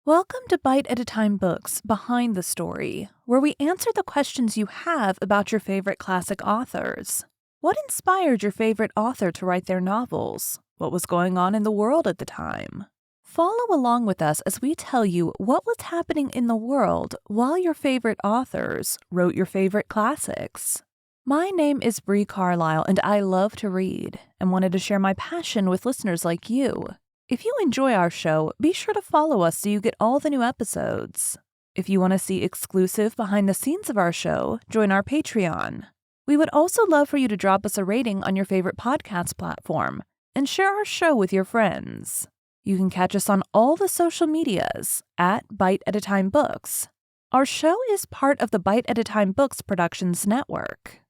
Welcome to Bite at a Time Books Behind the Story, where we answer the questions you have about your favorite classic authors. What inspired your favorite author to write their novels? What was going on in the world at the time? Follow along with us as we tell you what was happening in the world while your favorite authors wrote your favorite classics. My name is Bree Carlile, and I love to read and wanted to share my passion with listeners like you. If you enjoy our show, be sure to follow us so you get all the new episodes. If you want to see exclusive behind the scenes of our show, join our Patreon. We would also love for you to drop us a rating on your favorite podcast platform and share our show with your friends. You can catch us on all the social medias at Bite at a Time Books. Our show is part of the Bite at a Time Books Productions Network.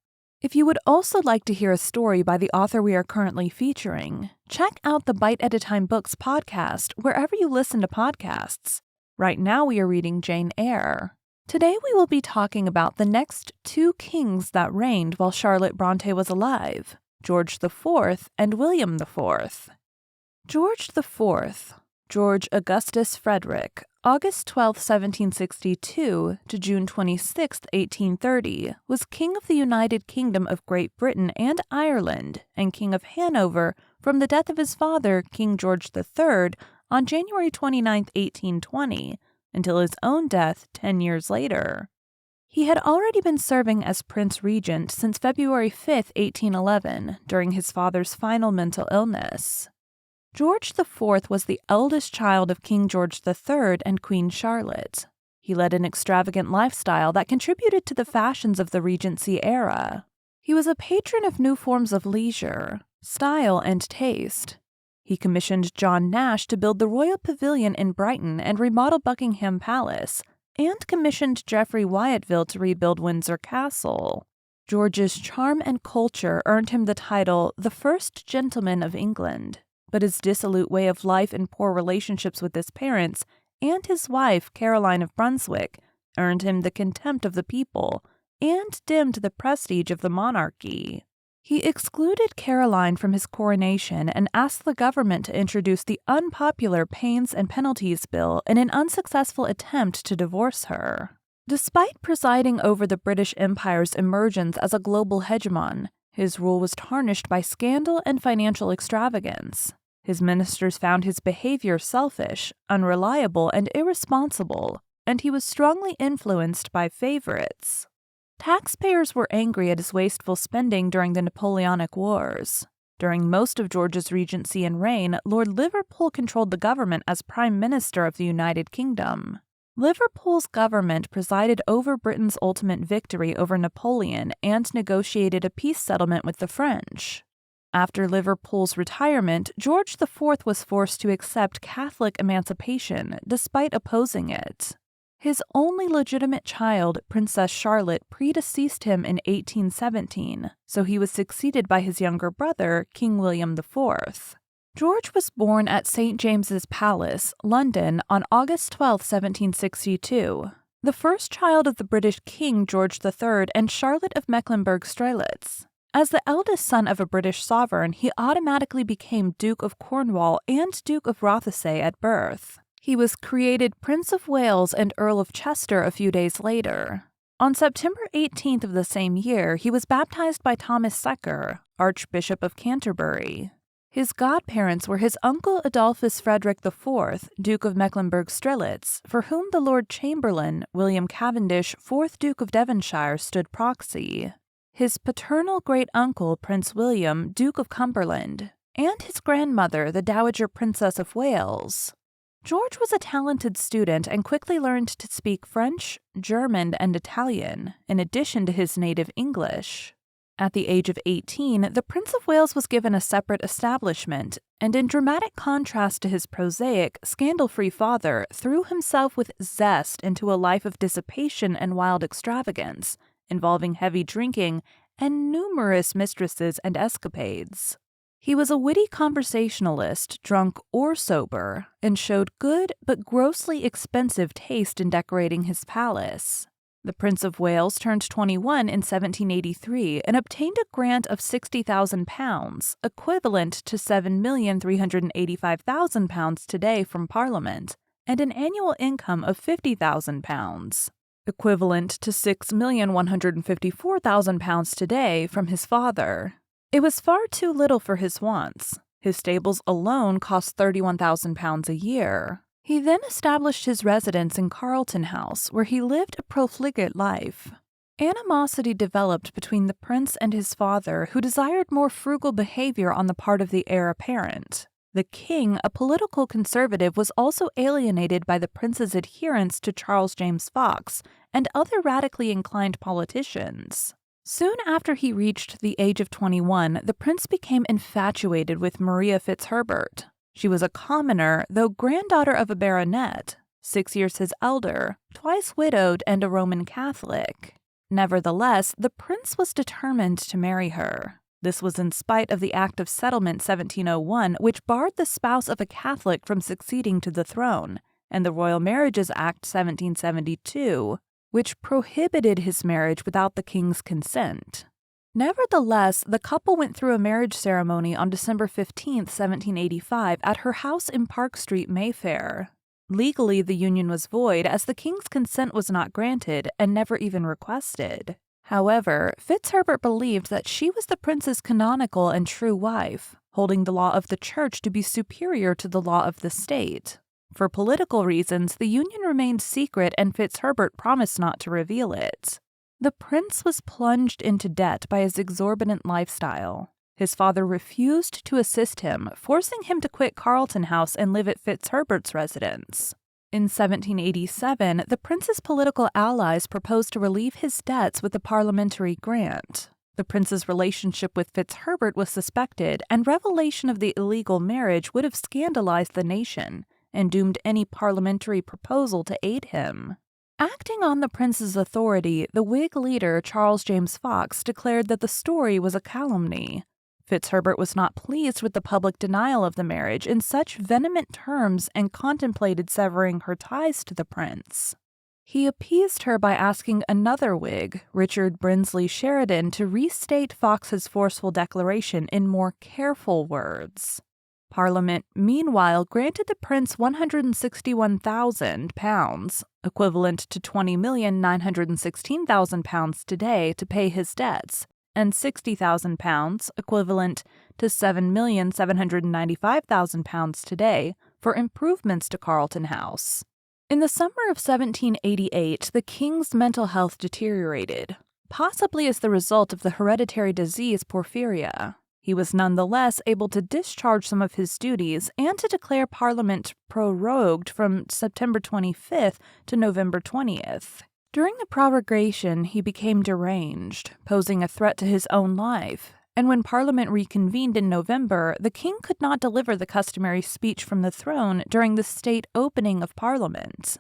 If you would also like to hear a story by the author we are currently featuring, check out the Bite at a Time Books podcast wherever you listen to podcasts. Right now we are reading Jane Eyre. Today we will be talking about the next two kings that reigned while Charlotte Bronte was alive, George IV and William IV. George IV, George Augustus Frederick, August 12, 1762 to June 26, 1830, was King of the United Kingdom of Great Britain and Ireland and King of Hanover from the death of his father, King George III, on January 29, 1820, until his own death 10 years later. He had already been serving as Prince Regent since February 5, 1811, during his father's final mental illness. George IV was the eldest child of King George III and Queen Charlotte. He led an extravagant lifestyle that contributed to the fashions of the Regency era. He was a patron of new forms of leisure, style, and taste. He commissioned John Nash to build the Royal Pavilion in Brighton and remodel Buckingham Palace, and commissioned Geoffrey Wyatville to rebuild Windsor Castle. George's charm and culture earned him the title the First Gentleman of England. But his dissolute way of life and poor relationships with his parents and his wife, Caroline of Brunswick, earned him the contempt of the people and dimmed the prestige of the monarchy. He excluded Caroline from his coronation and asked the government to introduce the unpopular Pains and Penalties Bill in an unsuccessful attempt to divorce her. Despite presiding over the British Empire's emergence as a global hegemon, his rule was tarnished by scandal and financial extravagance. His ministers found his behavior selfish, unreliable, and irresponsible, and he was strongly influenced by favorites. Taxpayers were angry at his wasteful spending during the Napoleonic Wars. During most of George's regency and reign, Lord Liverpool controlled the government as Prime Minister of the United Kingdom. Liverpool's government presided over Britain's ultimate victory over Napoleon and negotiated a peace settlement with the French. After Liverpool's retirement, George IV was forced to accept Catholic emancipation despite opposing it. His only legitimate child, Princess Charlotte, predeceased him in 1817, so he was succeeded by his younger brother, King William IV. George was born at St. James's Palace, London, on August 12, 1762, the first child of the British King George III and Charlotte of Mecklenburg-Strelitz. As the eldest son of a British sovereign, he automatically became Duke of Cornwall and Duke of Rothesay at birth. He was created Prince of Wales and Earl of Chester a few days later. On September 18th of the same year, he was baptized by Thomas Secker, Archbishop of Canterbury. His godparents were his uncle Adolphus Frederick IV, Duke of Mecklenburg-Strelitz, for whom the Lord Chamberlain, William Cavendish, 4th Duke of Devonshire, stood proxy, his paternal great-uncle Prince William, Duke of Cumberland, and his grandmother, the Dowager Princess of Wales. George was a talented student and quickly learned to speak French, German, and Italian, in addition to his native English. At the age of 18, the Prince of Wales was given a separate establishment, and in dramatic contrast to his prosaic, scandal-free father, threw himself with zest into a life of dissipation and wild extravagance, involving heavy drinking and numerous mistresses and escapades. He was a witty conversationalist, drunk or sober, and showed good but grossly expensive taste in decorating his palace. The Prince of Wales turned 21 in 1783 and obtained a grant of £60,000, equivalent to £7,385,000 today from Parliament, and an annual income of £50,000, equivalent to £6,154,000 today from his father. It was far too little for his wants. His stables alone cost £31,000 a year. He then established his residence in Carlton House, where he lived a profligate life. Animosity developed between the prince and his father, who desired more frugal behavior on the part of the heir apparent. The king, a political conservative, was also alienated by the prince's adherence to Charles James Fox and other radically inclined politicians. Soon after he reached the age of 21, the prince became infatuated with Maria Fitzherbert. She was a commoner, though granddaughter of a baronet, 6 years his elder, twice widowed and a Roman Catholic. Nevertheless, the prince was determined to marry her. This was in spite of the Act of Settlement 1701, which barred the spouse of a Catholic from succeeding to the throne, and the Royal Marriages Act 1772, which prohibited his marriage without the king's consent. Nevertheless, the couple went through a marriage ceremony on December 15, 1785, at her house in Park Street, Mayfair. Legally, the union was void, as the king's consent was not granted and never even requested. However, Fitzherbert believed that she was the prince's canonical and true wife, holding the law of the church to be superior to the law of the state. For political reasons, the union remained secret, and Fitzherbert promised not to reveal it. The prince was plunged into debt by his exorbitant lifestyle. His father refused to assist him, forcing him to quit Carlton House and live at Fitzherbert's residence. In 1787, the prince's political allies proposed to relieve his debts with a parliamentary grant. The prince's relationship with Fitzherbert was suspected, and revelation of the illegal marriage would have scandalized the nation and doomed any parliamentary proposal to aid him. Acting on the prince's authority, the Whig leader Charles James Fox declared that the story was a calumny. Fitzherbert was not pleased with the public denial of the marriage in such vehement terms and contemplated severing her ties to the prince. He appeased her by asking another Whig, Richard Brinsley Sheridan, to restate Fox's forceful declaration in more careful words. Parliament, meanwhile, granted the prince £161,000, equivalent to £20,916,000 today, to pay his debts, and £60,000, equivalent to £7,795,000 today, for improvements to Carlton House. In the summer of 1788, the king's mental health deteriorated, possibly as the result of the hereditary disease porphyria. He was nonetheless able to discharge some of his duties and to declare Parliament prorogued from September 25th to November 20th. During the prorogation, he became deranged, posing a threat to his own life, and when Parliament reconvened in November, the king could not deliver the customary speech from the throne during the state opening of Parliament.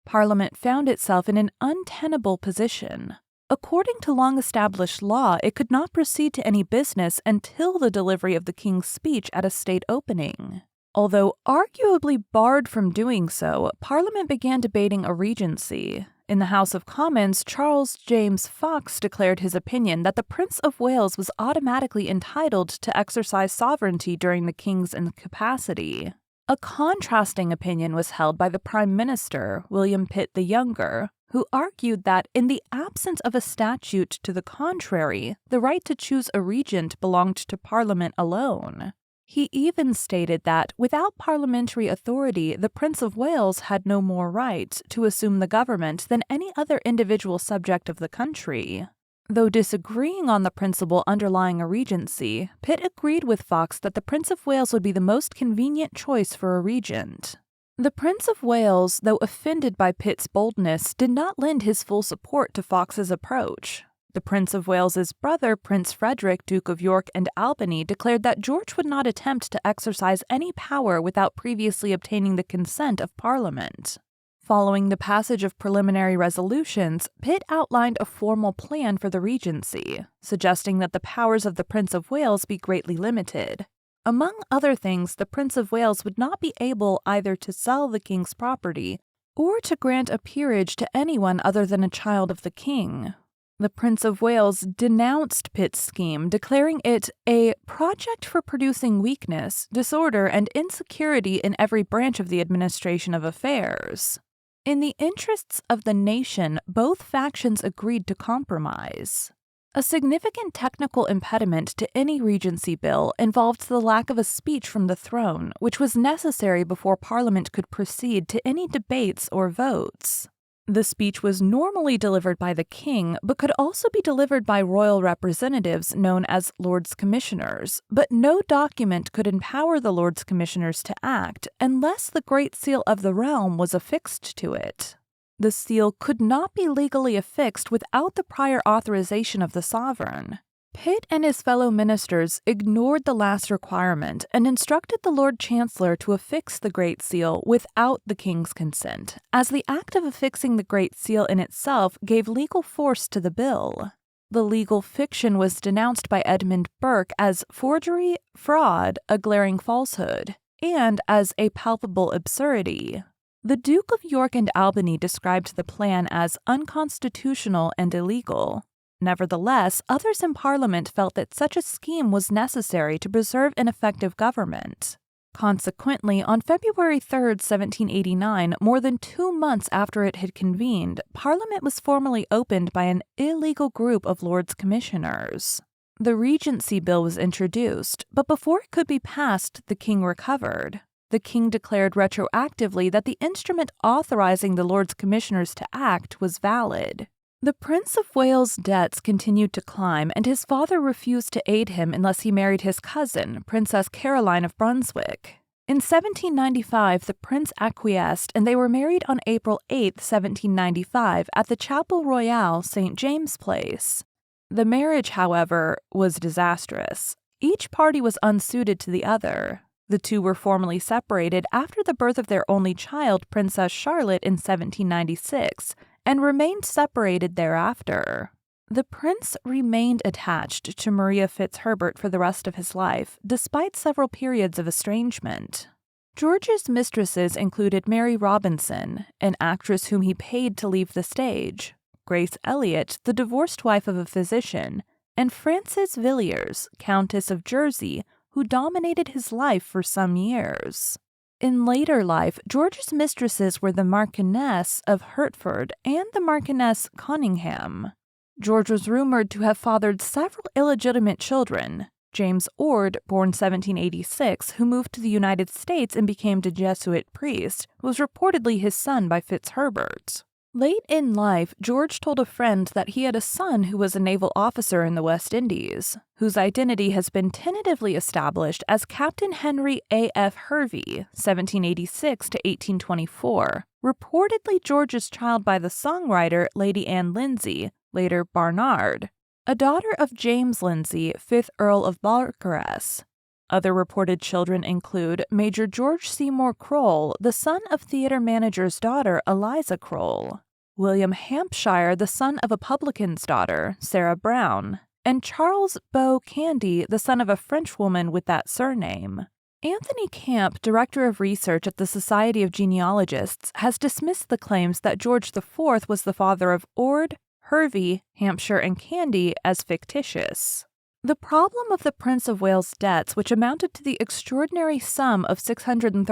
Parliament found itself in an untenable position. According to long-established law, it could not proceed to any business until the delivery of the king's speech at a state opening. Although arguably barred from doing so, Parliament began debating a regency. In the House of Commons, Charles James Fox declared his opinion that the Prince of Wales was automatically entitled to exercise sovereignty during the king's incapacity. A contrasting opinion was held by the Prime Minister, William Pitt the Younger, who argued that, in the absence of a statute to the contrary, the right to choose a regent belonged to Parliament alone. He even stated that, without parliamentary authority, the Prince of Wales had no more right to assume the government than any other individual subject of the country. Though disagreeing on the principle underlying a regency, Pitt agreed with Fox that the Prince of Wales would be the most convenient choice for a regent. The Prince of Wales, though offended by Pitt's boldness, did not lend his full support to Fox's approach. The Prince of Wales's brother, Prince Frederick, Duke of York and Albany, declared that George would not attempt to exercise any power without previously obtaining the consent of Parliament. Following the passage of preliminary resolutions, Pitt outlined a formal plan for the regency, suggesting that the powers of the Prince of Wales be greatly limited. Among other things, the Prince of Wales would not be able either to sell the king's property or to grant a peerage to anyone other than a child of the king. The Prince of Wales denounced Pitt's scheme, declaring it a project for producing weakness, disorder, and insecurity in every branch of the administration of affairs. In the interests of the nation, both factions agreed to compromise. A significant technical impediment to any regency bill involved the lack of a speech from the throne, which was necessary before Parliament could proceed to any debates or votes. The speech was normally delivered by the king, but could also be delivered by royal representatives known as Lords Commissioners, but no document could empower the Lords Commissioners to act unless the Great Seal of the realm was affixed to it. The seal could not be legally affixed without the prior authorization of the sovereign. Pitt and his fellow ministers ignored the last requirement and instructed the Lord Chancellor to affix the Great Seal without the King's consent, as the act of affixing the Great Seal in itself gave legal force to the bill. The legal fiction was denounced by Edmund Burke as forgery, fraud, a glaring falsehood, and as a palpable absurdity. The Duke of York and Albany described the plan as unconstitutional and illegal. Nevertheless, others in Parliament felt that such a scheme was necessary to preserve an effective government. Consequently, on February 3, 1789, more than 2 months after it had convened, Parliament was formally opened by an illegal group of Lords Commissioners. The Regency Bill was introduced, but before it could be passed, the King recovered. The King declared retroactively that the instrument authorizing the Lords Commissioners to act was valid. The Prince of Wales' debts continued to climb, and his father refused to aid him unless he married his cousin, Princess Caroline of Brunswick. In 1795, the prince acquiesced, and they were married on April 8, 1795, at the Chapel Royal, St. James Place. The marriage, however, was disastrous. Each party was unsuited to the other. The two were formally separated after the birth of their only child, Princess Charlotte, in 1796, and remained separated thereafter. The prince remained attached to Maria Fitzherbert for the rest of his life, despite several periods of estrangement. George's mistresses included Mary Robinson, an actress whom he paid to leave the stage, Grace Elliott, the divorced wife of a physician, and Frances Villiers, Countess of Jersey, who dominated his life for some years. In later life, George's mistresses were the Marchioness of Hertford and the Marchioness Conyngham. George was rumored to have fathered several illegitimate children. James Ord, born 1786, who moved to the United States and became a Jesuit priest, was reportedly his son by Fitzherbert. Late in life, George told a friend that he had a son who was a naval officer in the West Indies, whose identity has been tentatively established as Captain Henry A.F. Hervey, 1786 to 1824, reportedly George's child by the songwriter Lady Anne Lindsay, later Barnard, a daughter of James Lindsay, 5th Earl of Balcarres. Other reported children include Major George Seymour Kroll, the son of theater manager's daughter Eliza Kroll, William Hampshire, the son of a publican's daughter, Sarah Brown, and Charles Beau Candy, the son of a Frenchwoman with that surname. Anthony Camp, director of research at the Society of Genealogists, has dismissed the claims that George IV was the father of Ord, Hervey, Hampshire, and Candy as fictitious. The problem of the Prince of Wales' debts, which amounted to the extraordinary sum of £630,000 in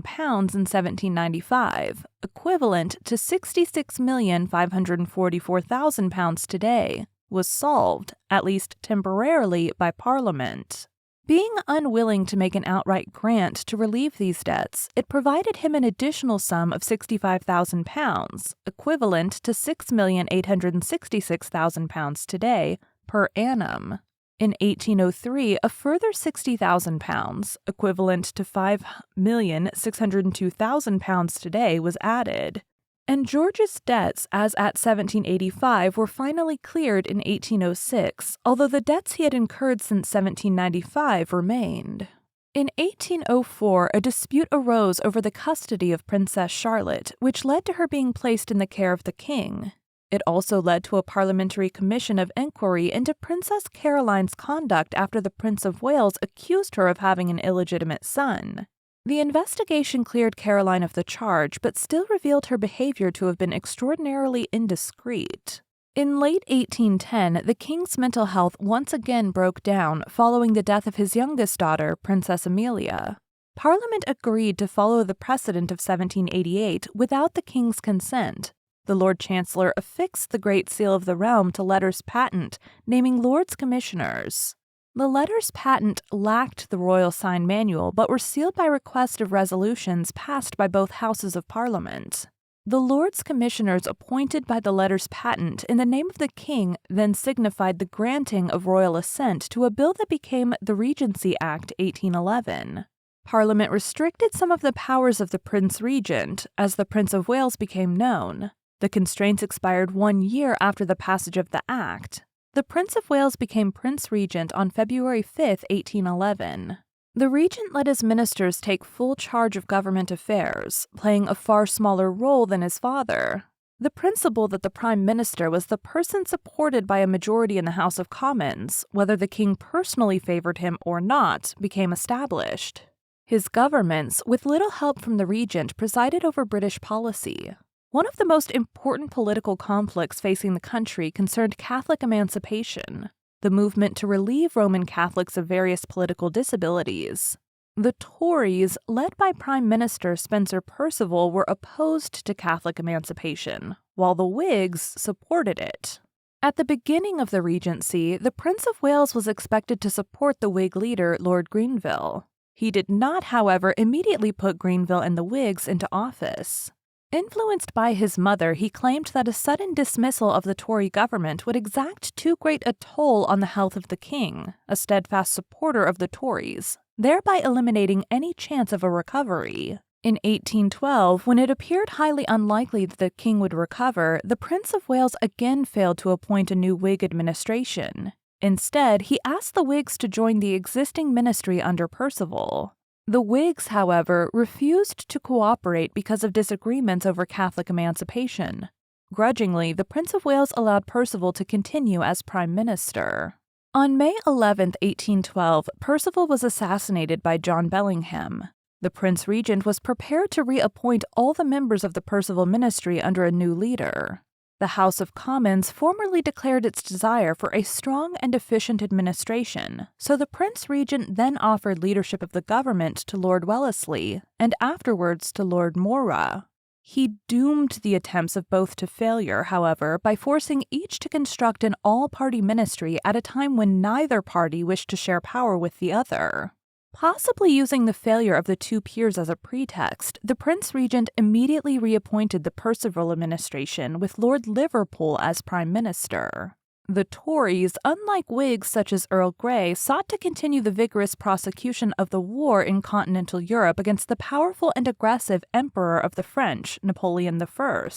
1795, equivalent to £66,544,000 today, was solved, at least temporarily, by Parliament. Being unwilling to make an outright grant to relieve these debts, it provided him an additional sum of £65,000, equivalent to £6,866,000 today, per annum. In 1803, a further £60,000, equivalent to £5,602,000 today, was added. And George's debts, as at 1785, were finally cleared in 1806, although the debts he had incurred since 1795 remained. In 1804, a dispute arose over the custody of Princess Charlotte, which led to her being placed in the care of the king. It also led to a parliamentary commission of inquiry into Princess Caroline's conduct after the Prince of Wales accused her of having an illegitimate son. The investigation cleared Caroline of the charge, but still revealed her behavior to have been extraordinarily indiscreet. In late 1810, the king's mental health once again broke down following the death of his youngest daughter, Princess Amelia. Parliament agreed to follow the precedent of 1788 without the king's consent. The Lord Chancellor affixed the Great Seal of the Realm to letters patent, naming Lords Commissioners. The letters patent lacked the royal sign manual but were sealed by request of resolutions passed by both Houses of Parliament. The Lords Commissioners appointed by the letters patent in the name of the king then signified the granting of royal assent to a bill that became the Regency Act 1811. Parliament restricted some of the powers of the Prince Regent as the Prince of Wales became known. The constraints expired 1 year after the passage of the Act. The Prince of Wales became Prince Regent on February 5, 1811. The Regent let his ministers take full charge of government affairs, playing a far smaller role than his father. The principle that the Prime Minister was the person supported by a majority in the House of Commons, whether the king personally favored him or not, became established. His governments, with little help from the Regent, presided over British policy. One of the most important political conflicts facing the country concerned Catholic emancipation, the movement to relieve Roman Catholics of various political disabilities. The Tories, led by Prime Minister Spencer Perceval, were opposed to Catholic emancipation, while the Whigs supported it. At the beginning of the Regency, the Prince of Wales was expected to support the Whig leader, Lord Grenville. He did not, however, immediately put Grenville and the Whigs into office. Influenced by his mother, he claimed that a sudden dismissal of the Tory government would exact too great a toll on the health of the king, a steadfast supporter of the Tories, thereby eliminating any chance of a recovery. In 1812, when it appeared highly unlikely that the king would recover, the Prince of Wales again failed to appoint a new Whig administration. Instead, he asked the Whigs to join the existing ministry under Perceval. The Whigs, however, refused to cooperate because of disagreements over Catholic emancipation. Grudgingly, the Prince of Wales allowed Perceval to continue as Prime Minister. On May 11, 1812, Perceval was assassinated by John Bellingham. The Prince Regent was prepared to reappoint all the members of the Perceval ministry under a new leader. The House of Commons formally declared its desire for a strong and efficient administration, so the Prince Regent then offered leadership of the government to Lord Wellesley, and afterwards to Lord Morra. He doomed the attempts of both to failure, however, by forcing each to construct an all-party ministry at a time when neither party wished to share power with the other. Possibly using the failure of the two peers as a pretext, the Prince Regent immediately reappointed the Perceval administration with Lord Liverpool as Prime Minister. The Tories, unlike Whigs such as Earl Grey, sought to continue the vigorous prosecution of the war in continental Europe against the powerful and aggressive Emperor of the French, Napoleon I.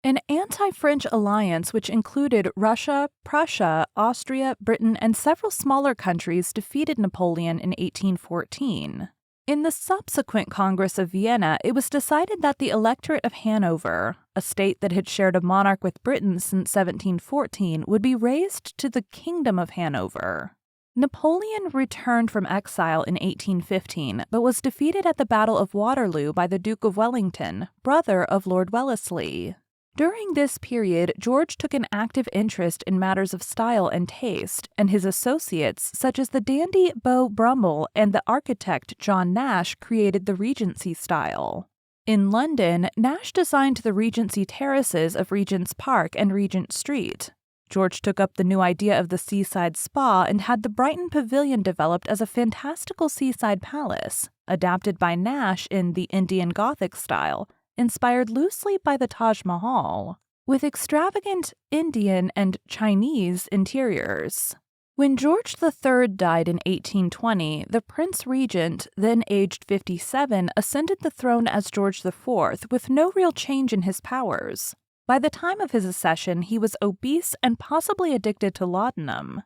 An anti-French alliance which included Russia, Prussia, Austria, Britain, and several smaller countries defeated Napoleon in 1814. In the subsequent Congress of Vienna, it was decided that the electorate of Hanover, a state that had shared a monarch with Britain since 1714, would be raised to the Kingdom of Hanover. Napoleon returned from exile in 1815, but was defeated at the Battle of Waterloo by the Duke of Wellington, brother of Lord Wellesley. During this period, George took an active interest in matters of style and taste, and his associates, such as the dandy Beau Brummel and the architect John Nash, created the Regency style. In London, Nash designed the Regency terraces of Regent's Park and Regent Street. George took up the new idea of the seaside spa and had the Brighton Pavilion developed as a fantastical seaside palace, adapted by Nash in the Indian Gothic style, inspired loosely by the Taj Mahal, with extravagant Indian and Chinese interiors. When George III died in 1820, the Prince Regent, then aged 57, ascended the throne as George IV, with no real change in his powers. By the time of his accession, he was obese and possibly addicted to laudanum.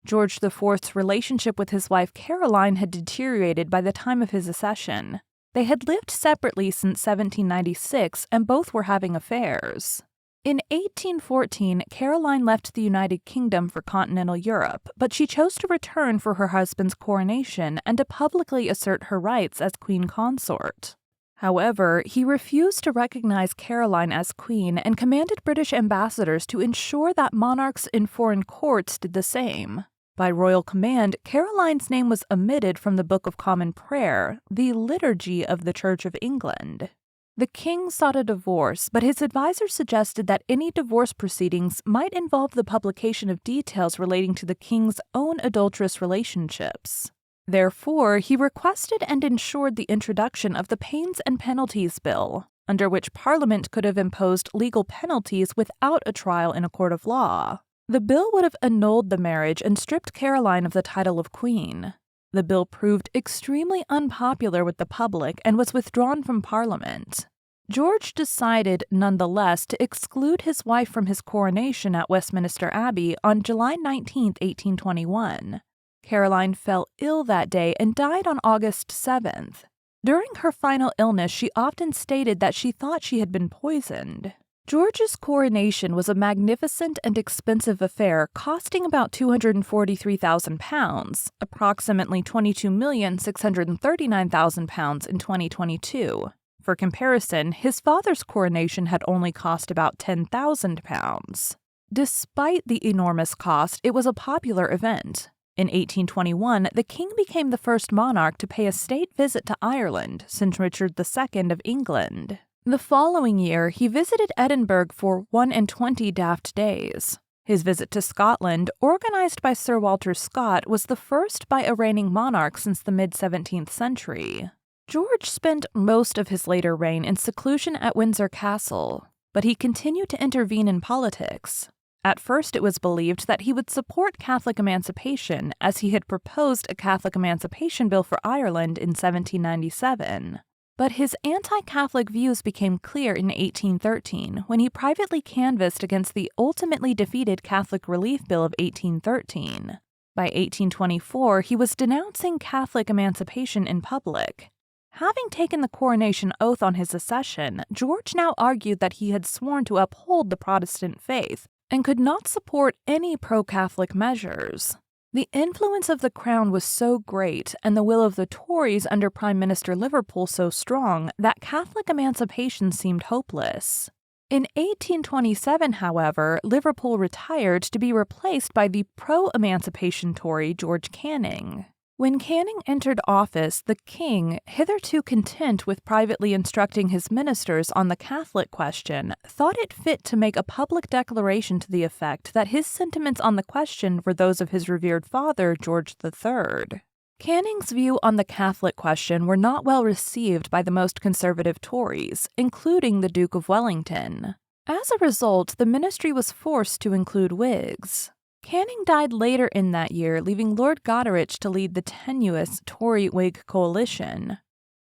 George IV's relationship with his wife Caroline had deteriorated by the time of his accession. They had lived separately since 1796, and both were having affairs. In 1814, Caroline left the United Kingdom for continental Europe, but she chose to return for her husband's coronation and to publicly assert her rights as queen consort. However, he refused to recognize Caroline as queen and commanded British ambassadors to ensure that monarchs in foreign courts did the same. By royal command, Caroline's name was omitted from the Book of Common Prayer, the Liturgy of the Church of England. The king sought a divorce, but his advisors suggested that any divorce proceedings might involve the publication of details relating to the king's own adulterous relationships. Therefore, he requested and ensured the introduction of the Pains and Penalties Bill, under which Parliament could have imposed legal penalties without a trial in a court of law. The bill would have annulled the marriage and stripped Caroline of the title of queen. The bill proved extremely unpopular with the public and was withdrawn from Parliament. George decided, nonetheless, to exclude his wife from his coronation at Westminster Abbey on July 19, 1821. Caroline fell ill that day and died on August 7th. During her final illness, she often stated that she thought she had been poisoned. George's coronation was a magnificent and expensive affair, costing about £243,000, approximately £22,639,000 in 2022. For comparison, his father's coronation had only cost about £10,000. Despite the enormous cost, it was a popular event. In 1821, the king became the first monarch to pay a state visit to Ireland since Richard II of England. The following year, he visited Edinburgh for 21 daft days. His visit to Scotland, organized by Sir Walter Scott, was the first by a reigning monarch since the mid-17th century. George spent most of his later reign in seclusion at Windsor Castle, but he continued to intervene in politics. At first, it was believed that he would support Catholic emancipation, as he had proposed a Catholic emancipation bill for Ireland in 1797. But his anti-Catholic views became clear in 1813, when he privately canvassed against the ultimately defeated Catholic Relief Bill of 1813. By 1824, he was denouncing Catholic emancipation in public. Having taken the coronation oath on his accession, George now argued that he had sworn to uphold the Protestant faith and could not support any pro-Catholic measures. The influence of the crown was so great, and the will of the Tories under Prime Minister Liverpool so strong, that Catholic emancipation seemed hopeless. In 1827, however, Liverpool retired to be replaced by the pro-emancipation Tory George Canning. When Canning entered office, the king, hitherto content with privately instructing his ministers on the Catholic question, thought it fit to make a public declaration to the effect that his sentiments on the question were those of his revered father, George III. Canning's view on the Catholic question were not well received by the most conservative Tories, including the Duke of Wellington. As a result, the ministry was forced to include Whigs. Canning died later in that year, leaving Lord Goderich to lead the tenuous Tory-Whig coalition.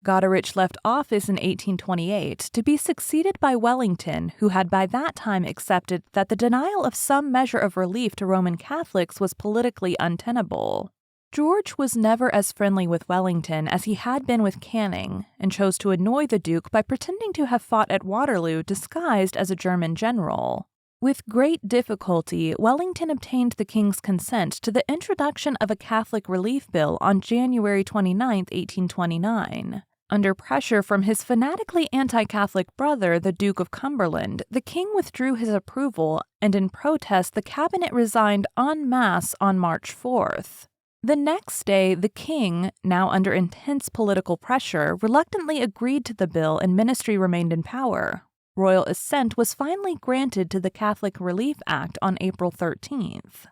Goderich left office in 1828 to be succeeded by Wellington, who had by that time accepted that the denial of some measure of relief to Roman Catholics was politically untenable. George was never as friendly with Wellington as he had been with Canning, and chose to annoy the Duke by pretending to have fought at Waterloo disguised as a German general. With great difficulty, Wellington obtained the king's consent to the introduction of a Catholic relief bill on January 29, 1829. Under pressure from his fanatically anti-Catholic brother, the Duke of Cumberland, the king withdrew his approval, and in protest the cabinet resigned en masse on March 4th. The next day, the king, now under intense political pressure, reluctantly agreed to the bill and ministry remained in power. Royal assent was finally granted to the Catholic Relief Act on April 13th.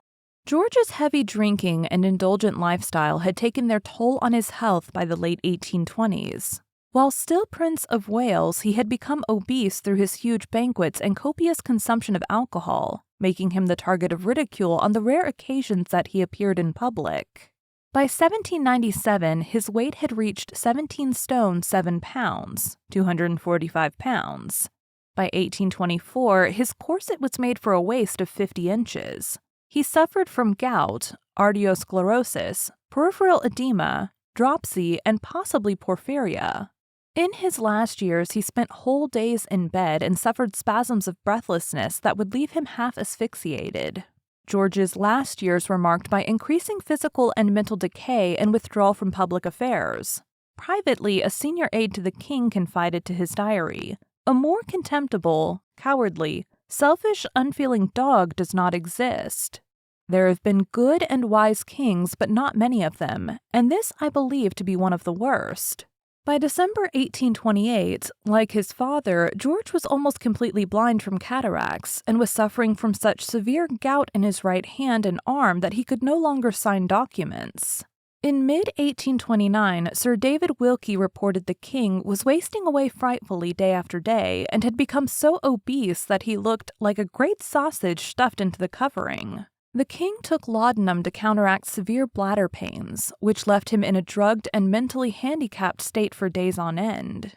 George's heavy drinking and indulgent lifestyle had taken their toll on his health by the late 1820s. While still Prince of Wales, he had become obese through his huge banquets and copious consumption of alcohol, making him the target of ridicule on the rare occasions that he appeared in public. By 1797, his weight had reached 17 stone 7 pounds, 245 pounds. By 1824, his corset was made for a waist of 50 inches. He suffered from gout, arteriosclerosis, peripheral edema, dropsy, and possibly porphyria. In his last years, he spent whole days in bed and suffered spasms of breathlessness that would leave him half asphyxiated. George's last years were marked by increasing physical and mental decay and withdrawal from public affairs. Privately, a senior aide to the king confided to his diary, "A more contemptible, cowardly, selfish, unfeeling dog does not exist. There have been good and wise kings, but not many of them, and this I believe to be one of the worst." By December 1828, like his father, George was almost completely blind from cataracts and was suffering from such severe gout in his right hand and arm that he could no longer sign documents. In mid-1829, Sir David Wilkie reported the king was wasting away frightfully day after day and had become so obese that he looked like a great sausage stuffed into the covering. The king took laudanum to counteract severe bladder pains, which left him in a drugged and mentally handicapped state for days on end.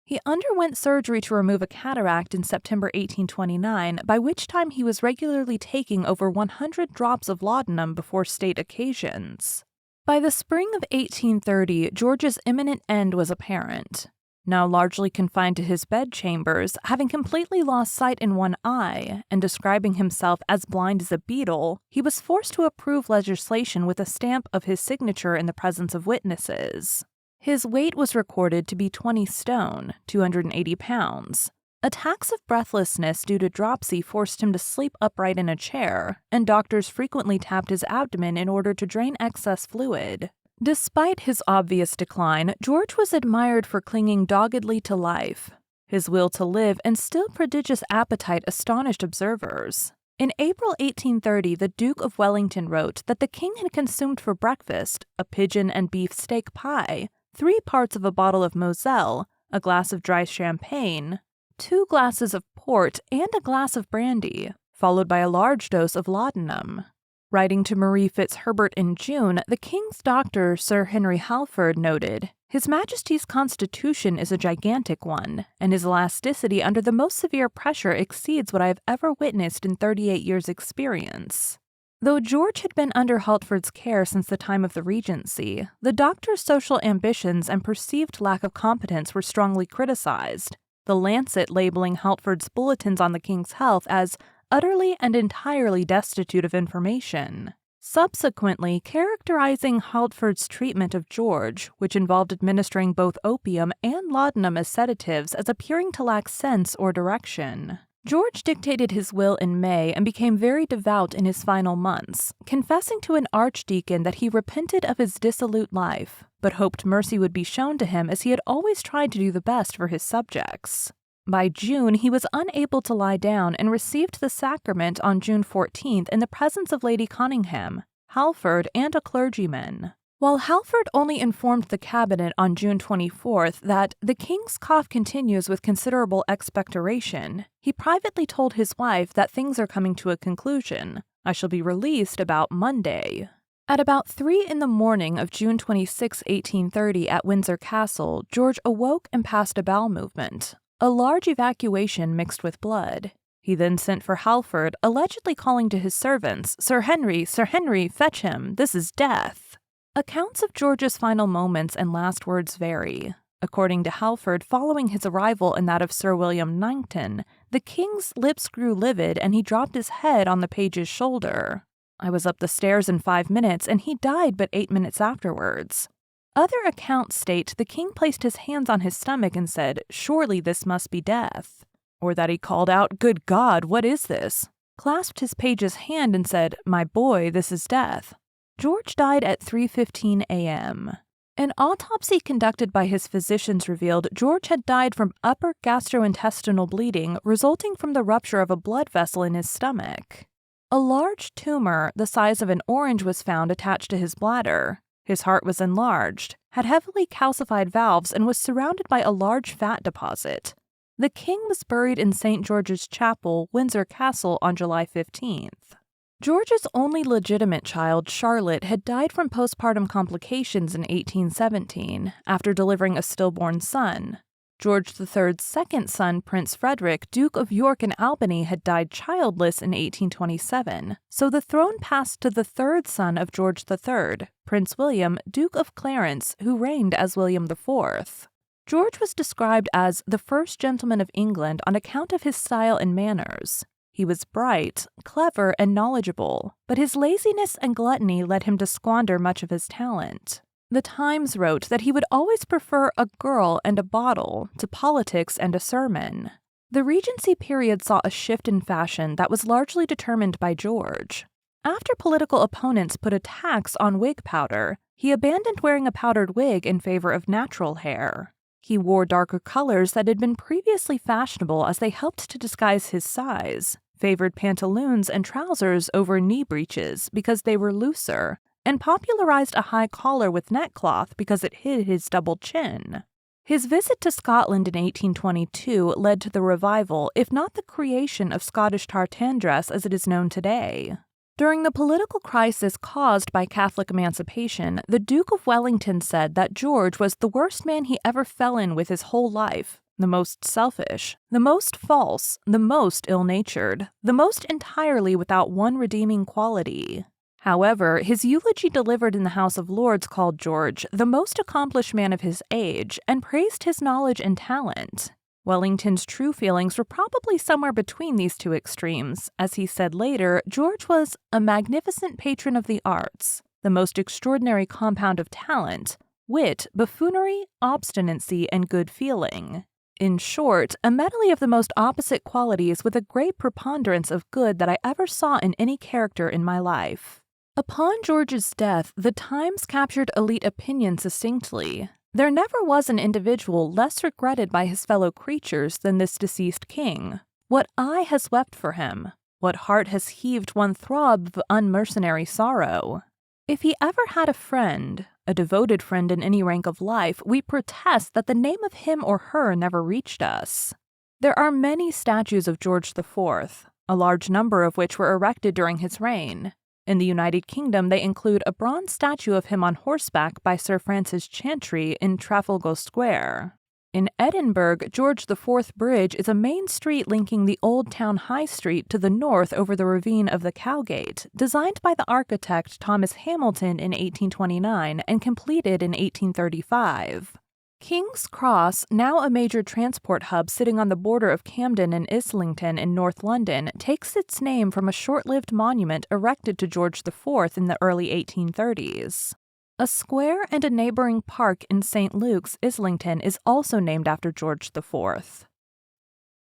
He underwent surgery to remove a cataract in September 1829, by which time he was regularly taking over 100 drops of laudanum before state occasions. By the spring of 1830, George's imminent end was apparent. Now largely confined to his bedchambers, having completely lost sight in one eye, and describing himself as blind as a beetle, he was forced to approve legislation with a stamp of his signature in the presence of witnesses. His weight was recorded to be 20 stone, 280 pounds. Attacks of breathlessness due to dropsy forced him to sleep upright in a chair, and doctors frequently tapped his abdomen in order to drain excess fluid. Despite his obvious decline, George was admired for clinging doggedly to life. His will to live and still prodigious appetite astonished observers. In April 1830, the Duke of Wellington wrote that the king had consumed for breakfast a pigeon and beef steak pie, 3 parts of a bottle of Moselle, a glass of dry champagne, 2 glasses of port, and a glass of brandy, followed by a large dose of laudanum. Writing to Marie Fitzherbert in June, the king's doctor, Sir Henry Halford, noted, "His Majesty's constitution is a gigantic one, and his elasticity under the most severe pressure exceeds what I have ever witnessed in 38 years' experience." Though George had been under Halford's care since the time of the Regency, the doctor's social ambitions and perceived lack of competence were strongly criticized, the Lancet labeling Halford's bulletins on the king's health as utterly and entirely destitute of information. Subsequently, characterizing Halford's treatment of George, which involved administering both opium and laudanum as sedatives, as appearing to lack sense or direction. George dictated his will in May and became very devout in his final months, confessing to an archdeacon that he repented of his dissolute life, but hoped mercy would be shown to him as he had always tried to do the best for his subjects. By June, he was unable to lie down and received the sacrament on June 14th in the presence of Lady Conyngham, Halford, and a clergyman. While Halford only informed the cabinet on June 24th that the king's cough continues with considerable expectoration, he privately told his wife that things are coming to a conclusion. "I shall be released about Monday." At about 3 in the morning of June 26, 1830, at Windsor Castle, George awoke and passed a bowel movement. A large evacuation mixed with blood. He then sent for Halford, allegedly calling to his servants, Sir Henry, fetch him, this is death." Accounts of George's final moments and last words vary. According to Halford, following his arrival and that of Sir William Langton, the king's lips grew livid and he dropped his head on the page's shoulder. "I was up the stairs in 5 minutes and he died but 8 minutes afterwards." Other accounts state the king placed his hands on his stomach and said, "Surely this must be death," or that he called out, "Good God, what is this?" clasped his page's hand and said, "My boy, this is death." George died at 3:15 a.m. An autopsy conducted by his physicians revealed George had died from upper gastrointestinal bleeding resulting from the rupture of a blood vessel in his stomach. A large tumor, the size of an orange, was found attached to his bladder. His heart was enlarged, had heavily calcified valves, and was surrounded by a large fat deposit. The king was buried in St. George's Chapel, Windsor Castle, on July 15th. George's only legitimate child, Charlotte, had died from postpartum complications in 1817, after delivering a stillborn son. George III's second son, Prince Frederick, Duke of York and Albany, had died childless in 1827, so the throne passed to the third son of George III, Prince William, Duke of Clarence, who reigned as William IV. George was described as the first gentleman of England on account of his style and manners. He was bright, clever, and knowledgeable, but his laziness and gluttony led him to squander much of his talent. The Times wrote that he would always prefer a girl and a bottle to politics and a sermon. The Regency period saw a shift in fashion that was largely determined by George. After political opponents put a tax on wig powder, he abandoned wearing a powdered wig in favor of natural hair. He wore darker colors that had been previously fashionable as they helped to disguise his size, favored pantaloons and trousers over knee breeches because they were looser, and popularized a high collar with neckcloth because it hid his double chin. His visit to Scotland in 1822 led to the revival, if not the creation, of Scottish tartan dress as it is known today. During the political crisis caused by Catholic emancipation, the Duke of Wellington said that George was the worst man he ever fell in with his whole life, the most selfish, the most false, the most ill-natured, the most entirely without one redeeming quality. However, his eulogy delivered in the House of Lords called George the most accomplished man of his age and praised his knowledge and talent. Wellington's true feelings were probably somewhere between these two extremes. As he said later, George was a magnificent patron of the arts, the most extraordinary compound of talent, wit, buffoonery, obstinacy, and good feeling. In short, a medley of the most opposite qualities with a great preponderance of good that I ever saw in any character in my life. Upon George's death, the Times captured elite opinion succinctly. There never was an individual less regretted by his fellow creatures than this deceased king. What eye has wept for him? What heart has heaved one throb of unmercenary sorrow? If he ever had a friend, a devoted friend in any rank of life, we protest that the name of him or her never reached us. There are many statues of George IV, a large number of which were erected during his reign. In the United Kingdom, they include a bronze statue of him on horseback by Sir Francis Chantrey in Trafalgar Square. In Edinburgh, George IV Bridge is a main street linking the Old Town High Street to the north over the ravine of the Cowgate, designed by the architect Thomas Hamilton in 1829 and completed in 1835. King's Cross, now a major transport hub sitting on the border of Camden and Islington in North London, takes its name from a short-lived monument erected to George IV in the early 1830s. A square and a neighboring park in St. Luke's, Islington, is also named after George IV.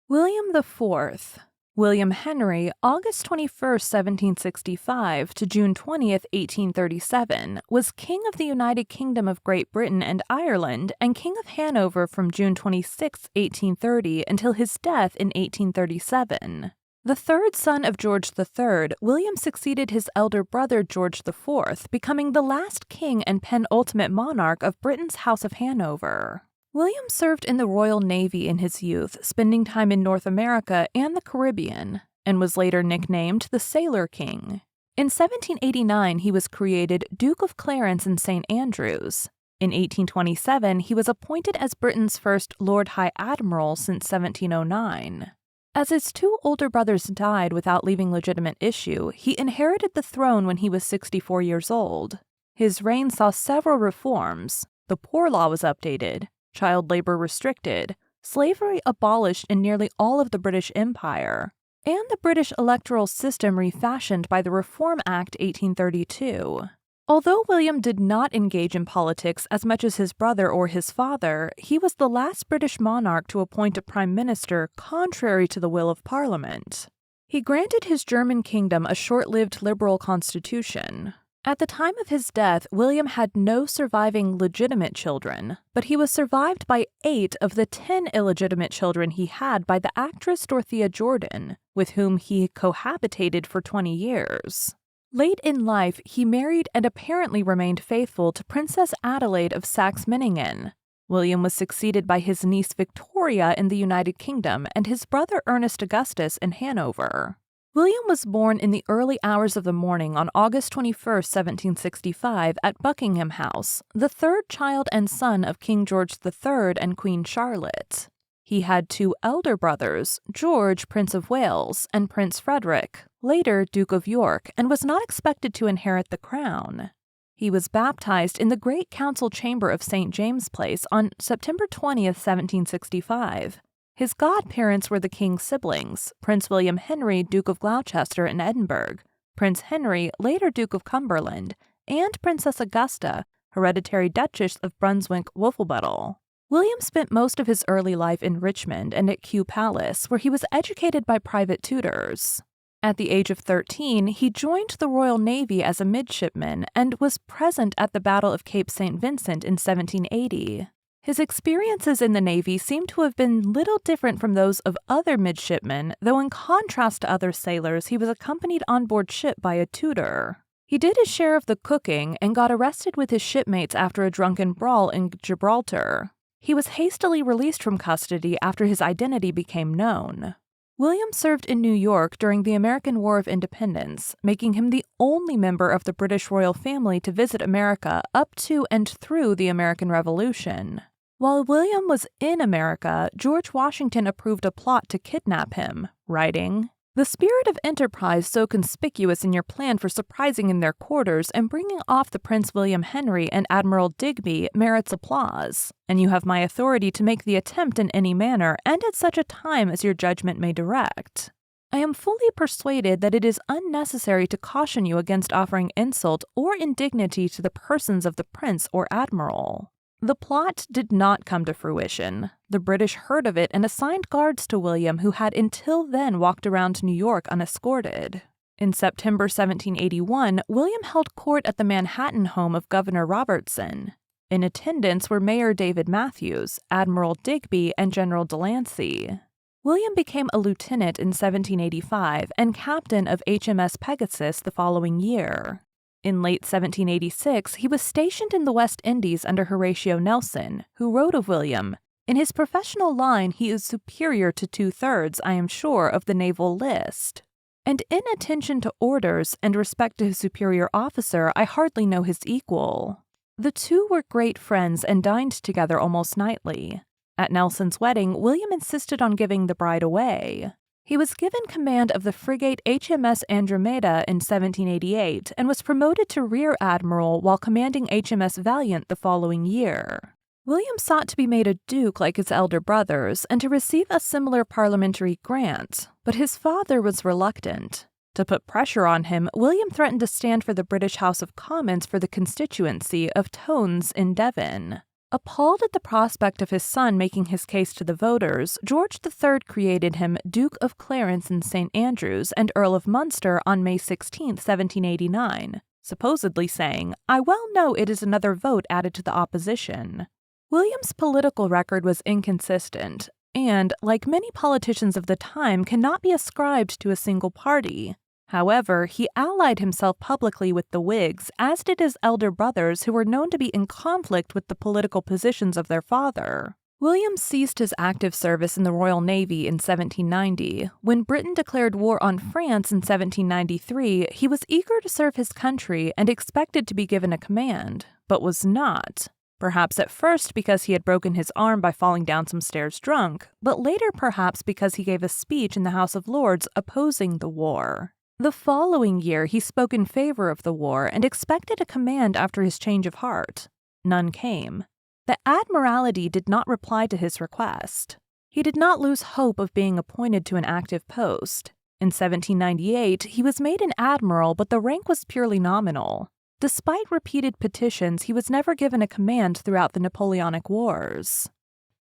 William IV. William Henry, August 21, 1765 to June 20, 1837, was King of the United Kingdom of Great Britain and Ireland and King of Hanover from June 26, 1830 until his death in 1837. The third son of George III, William succeeded his elder brother George IV, becoming the last king and penultimate monarch of Britain's House of Hanover. William served in the Royal Navy in his youth, spending time in North America and the Caribbean, and was later nicknamed the Sailor King. In 1789, he was created Duke of Clarence and St. Andrews. In 1827, he was appointed as Britain's first Lord High Admiral since 1709. As his two older brothers died without leaving legitimate issue, he inherited the throne when he was 64 years old. His reign saw several reforms. The Poor Law was updated, child labor restricted, slavery abolished in nearly all of the British Empire, and the British electoral system refashioned by the Reform Act 1832. Although William did not engage in politics as much as his brother or his father, he was the last British monarch to appoint a prime minister contrary to the will of Parliament. He granted his German kingdom a short-lived liberal constitution. At the time of his death, William had no surviving legitimate children, but he was survived by 8 of the 10 illegitimate children he had by the actress Dorothea Jordan, with whom he cohabitated for 20 years. Late in life, he married and apparently remained faithful to Princess Adelaide of Saxe-Meiningen. William was succeeded by his niece Victoria in the United Kingdom and his brother Ernest Augustus in Hanover. William was born in the early hours of the morning on August 21, 1765, at Buckingham House, the third child and son of King George III and Queen Charlotte. He had 2 elder brothers, George, Prince of Wales, and Prince Frederick, later Duke of York, and was not expected to inherit the crown. He was baptized in the Great Council Chamber of St. James Place on September 20, 1765. His godparents were the king's siblings, Prince William Henry, Duke of Gloucester and Edinburgh, Prince Henry, later Duke of Cumberland, and Princess Augusta, hereditary Duchess of Brunswick-Wolfenbüttel. William spent most of his early life in Richmond and at Kew Palace, where he was educated by private tutors. At the age of 13, he joined the Royal Navy as a midshipman and was present at the Battle of Cape St. Vincent in 1780. His experiences in the Navy seem to have been little different from those of other midshipmen, though in contrast to other sailors, he was accompanied on board ship by a tutor. He did his share of the cooking and got arrested with his shipmates after a drunken brawl in Gibraltar. He was hastily released from custody after his identity became known. William served in New York during the American War of Independence, making him the only member of the British royal family to visit America up to and through the American Revolution. While William was in America, George Washington approved a plot to kidnap him, writing, "The spirit of enterprise so conspicuous in your plan for surprising in their quarters and bringing off the Prince William Henry and Admiral Digby merits applause, and you have my authority to make the attempt in any manner and at such a time as your judgment may direct. I am fully persuaded that it is unnecessary to caution you against offering insult or indignity to the persons of the Prince or Admiral." The plot did not come to fruition. The British heard of it and assigned guards to William, who had until then walked around New York unescorted. In September 1781, William held court at the Manhattan home of Governor Robertson. In attendance were Mayor David Matthews, Admiral Digby, and General Delancey. William became a lieutenant in 1785 and captain of HMS Pegasus the following year. In late 1786, he was stationed in the West Indies under Horatio Nelson, who wrote of William, "In his professional line he is superior to 2/3, I am sure, of the naval list. And in attention to orders and respect to his superior officer, I hardly know his equal." The two were great friends and dined together almost nightly. At Nelson's wedding, William insisted on giving the bride away. He was given command of the frigate HMS Andromeda in 1788 and was promoted to rear admiral while commanding HMS Valiant the following year. William sought to be made a duke like his elder brothers and to receive a similar parliamentary grant, but his father was reluctant. To put pressure on him, William threatened to stand for the British House of Commons for the constituency of Tones in Devon. Appalled at the prospect of his son making his case to the voters, George III created him Duke of Clarence and St. Andrews and Earl of Munster on May 16, 1789, supposedly saying, "I well know it is another vote added to the opposition." William's political record was inconsistent, and, like many politicians of the time, cannot be ascribed to a single party. However, he allied himself publicly with the Whigs, as did his elder brothers, who were known to be in conflict with the political positions of their father. William ceased his active service in the Royal Navy in 1790. When Britain declared war on France in 1793, he was eager to serve his country and expected to be given a command, but was not. Perhaps at first because he had broken his arm by falling down some stairs drunk, but later perhaps because he gave a speech in the House of Lords opposing the war. The following year, he spoke in favor of the war and expected a command after his change of heart. None came. The Admiralty did not reply to his request. He did not lose hope of being appointed to an active post. In 1798, he was made an admiral, but the rank was purely nominal. Despite repeated petitions, he was never given a command throughout the Napoleonic Wars.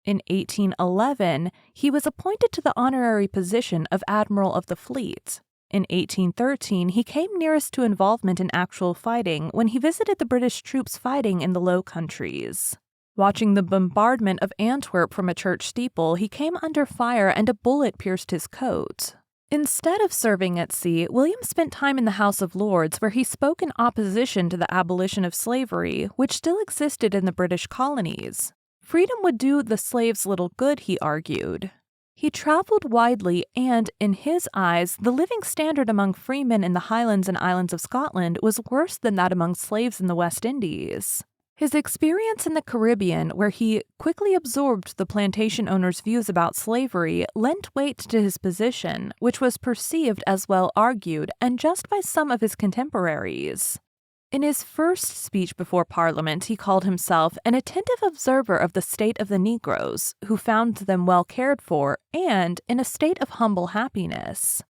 In 1811, he was appointed to the honorary position of Admiral of the Fleet. In 1813, he came nearest to involvement in actual fighting when he visited the British troops fighting in the Low Countries. Watching the bombardment of Antwerp from a church steeple, he came under fire and a bullet pierced his coat. Instead of serving at sea, William spent time in the House of Lords, where he spoke in opposition to the abolition of slavery, which still existed in the British colonies. Freedom would do the slaves little good, he argued. He traveled widely and, in his eyes, the living standard among freemen in the Highlands and Islands of Scotland was worse than that among slaves in the West Indies. His experience in the Caribbean, where he quickly absorbed the plantation owners' views about slavery, lent weight to his position, which was perceived as well argued and just by some of his contemporaries. In his first speech before Parliament, he called himself an attentive observer of the state of the Negroes, who found them well cared for and in a state of humble happiness.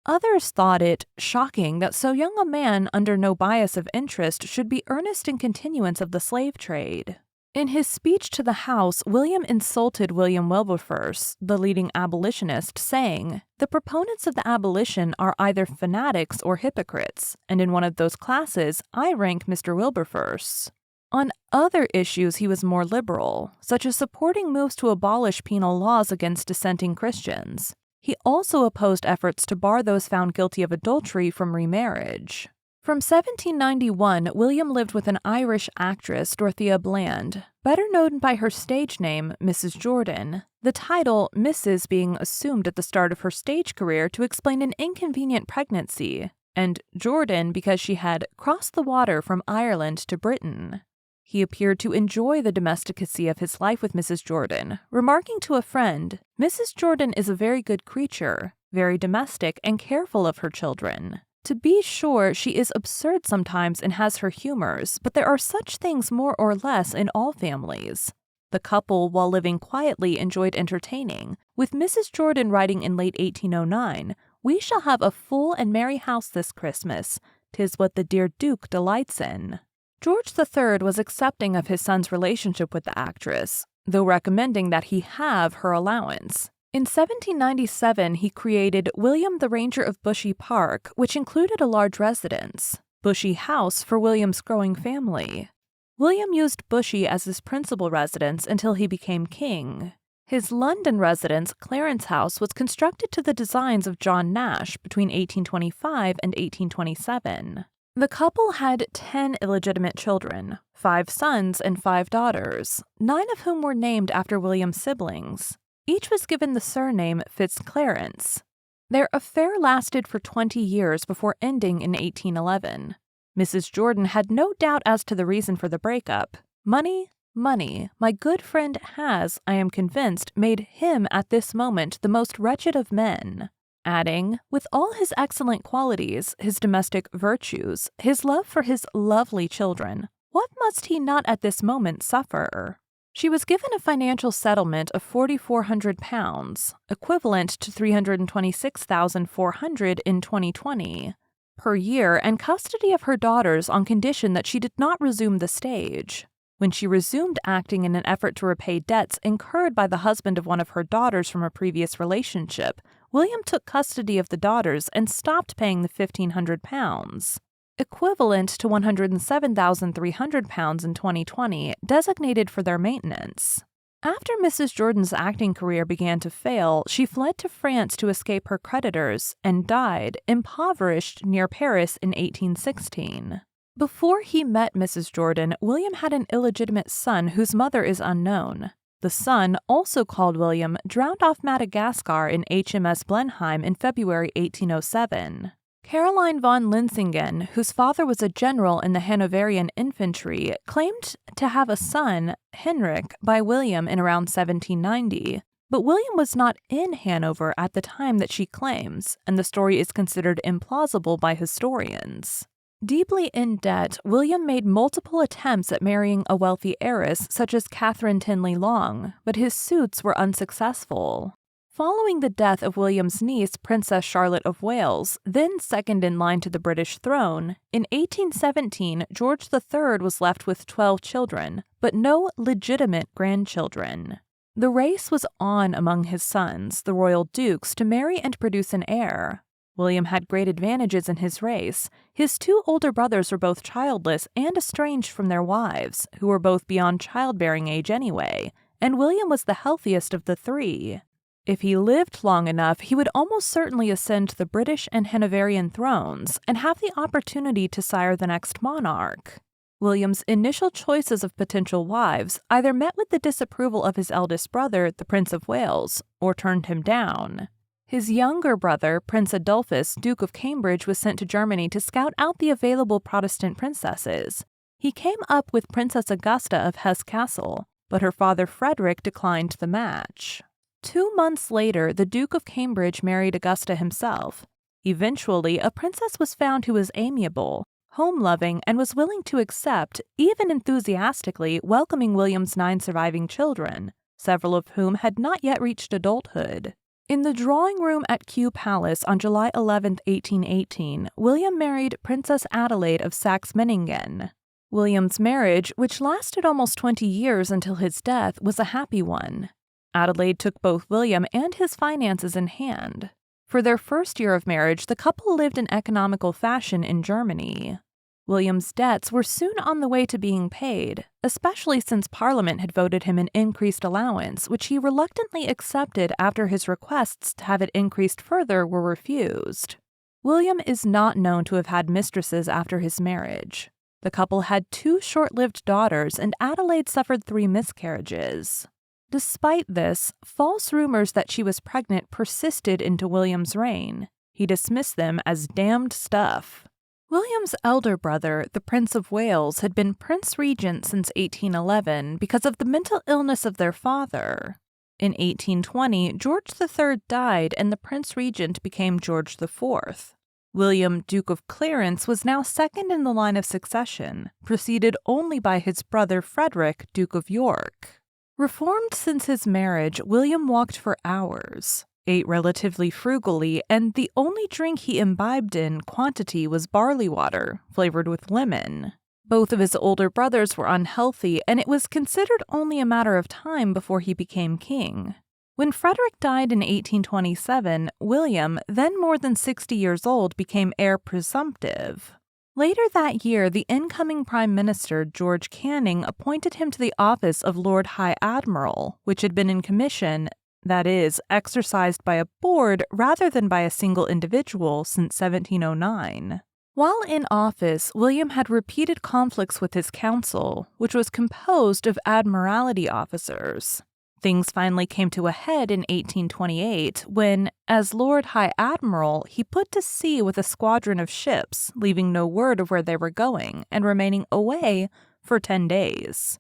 Others thought it shocking that so young a man under no bias of interest should be earnest in continuance of the slave trade. In his speech to the House, William insulted William Wilberforce, the leading abolitionist, saying, "The proponents of the abolition are either fanatics or hypocrites, and in one of those classes I rank Mr. Wilberforce." On other issues he was more liberal, such as supporting moves to abolish penal laws against dissenting Christians. He also opposed efforts to bar those found guilty of adultery from remarriage. From 1791, William lived with an Irish actress, Dorothea Bland, better known by her stage name, Mrs. Jordan, the title Mrs. being assumed at the start of her stage career to explain an inconvenient pregnancy, and Jordan because she had crossed the water from Ireland to Britain. He appeared to enjoy the domesticacy of his life with Mrs. Jordan, remarking to a friend, "Mrs. Jordan is a very good creature, very domestic and careful of her children. To be sure, she is absurd sometimes and has her humors, but there are such things more or less in all families." The couple, while living quietly, enjoyed entertaining, with Mrs. Jordan writing in late 1809, "We shall have a full and merry house this Christmas. 'Tis what the dear Duke delights in." George III was accepting of his son's relationship with the actress, though recommending that he have her allowance. In 1797, he created William the Ranger of Bushy Park, which included a large residence, Bushy House, for William's growing family. William used Bushy as his principal residence until he became king. His London residence, Clarence House, was constructed to the designs of John Nash between 1825 and 1827. The couple had 10 illegitimate children, 5 sons and 5 daughters, 9 of whom were named after William's siblings. Each was given the surname Fitzclarence. Their affair lasted for 20 years before ending in 1811. Mrs. Jordan had no doubt as to the reason for the breakup. Money, money, my good friend has, I am convinced, made him at this moment the most wretched of men. Adding, with all his excellent qualities, his domestic virtues, his love for his lovely children, what must he not at this moment suffer? She was given a financial settlement of £4,400, equivalent to $326,400 in 2020, per year, and custody of her daughters on condition that she did not resume the stage. When she resumed acting in an effort to repay debts incurred by the husband of one of her daughters from a previous relationship, William took custody of the daughters and stopped paying the £1,500. Equivalent to £107,300 in 2020, designated for their maintenance. After Mrs. Jordan's acting career began to fail, she fled to France to escape her creditors and died, impoverished, near Paris in 1816. Before he met Mrs. Jordan, William had an illegitimate son whose mother is unknown. The son, also called William, drowned off Madagascar in HMS Blenheim in February 1807. Caroline von Linsingen, whose father was a general in the Hanoverian infantry, claimed to have a son, Henrik, by William in around 1790, but William was not in Hanover at the time that she claims, and the story is considered implausible by historians. Deeply in debt, William made multiple attempts at marrying a wealthy heiress such as Catherine Tinley Long, but his suits were unsuccessful. Following the death of William's niece, Princess Charlotte of Wales, then second in line to the British throne, in 1817 George III was left with 12 children, but no legitimate grandchildren. The race was on among his sons, the royal dukes, to marry and produce an heir. William had great advantages in his race. His 2 older brothers were both childless and estranged from their wives, who were both beyond childbearing age anyway, and William was the healthiest of the 3. If he lived long enough, he would almost certainly ascend the British and Hanoverian thrones and have the opportunity to sire the next monarch. William's initial choices of potential wives either met with the disapproval of his eldest brother, the Prince of Wales, or turned him down. His younger brother, Prince Adolphus, Duke of Cambridge, was sent to Germany to scout out the available Protestant princesses. He came up with Princess Augusta of Hesse-Kassel, but her father Frederick declined the match. 2 months later, the Duke of Cambridge married Augusta himself. Eventually, a princess was found who was amiable, home-loving, and was willing to accept, even enthusiastically, welcoming William's 9 surviving children, several of whom had not yet reached adulthood. In the drawing room at Kew Palace on July 11, 1818, William married Princess Adelaide of Saxe-Meiningen. William's marriage, which lasted almost 20 years until his death, was a happy one. Adelaide took both William and his finances in hand. For their first year of marriage, the couple lived in economical fashion in Germany. William's debts were soon on the way to being paid, especially since Parliament had voted him an increased allowance, which he reluctantly accepted after his requests to have it increased further were refused. William is not known to have had mistresses after his marriage. The couple had 2 short-lived daughters, and Adelaide suffered 3 miscarriages. Despite this, false rumors that she was pregnant persisted into William's reign. He dismissed them as damned stuff. William's elder brother, the Prince of Wales, had been Prince Regent since 1811 because of the mental illness of their father. In 1820, George III died and the Prince Regent became George IV. William, Duke of Clarence, was now second in the line of succession, preceded only by his brother Frederick, Duke of York. Reformed since his marriage, William walked for hours, ate relatively frugally, and the only drink he imbibed in quantity was barley water, flavored with lemon. Both of his older brothers were unhealthy, and it was considered only a matter of time before he became king. When Frederick died in 1827, William, then more than 60 years old, became heir presumptive. Later that year, the incoming Prime Minister, George Canning, appointed him to the office of Lord High Admiral, which had been in commission, that is, exercised by a board rather than by a single individual, since 1709. While in office, William had repeated conflicts with his council, which was composed of admiralty officers. Things finally came to a head in 1828 when, as Lord High Admiral, he put to sea with a squadron of ships, leaving no word of where they were going and remaining away for 10 days.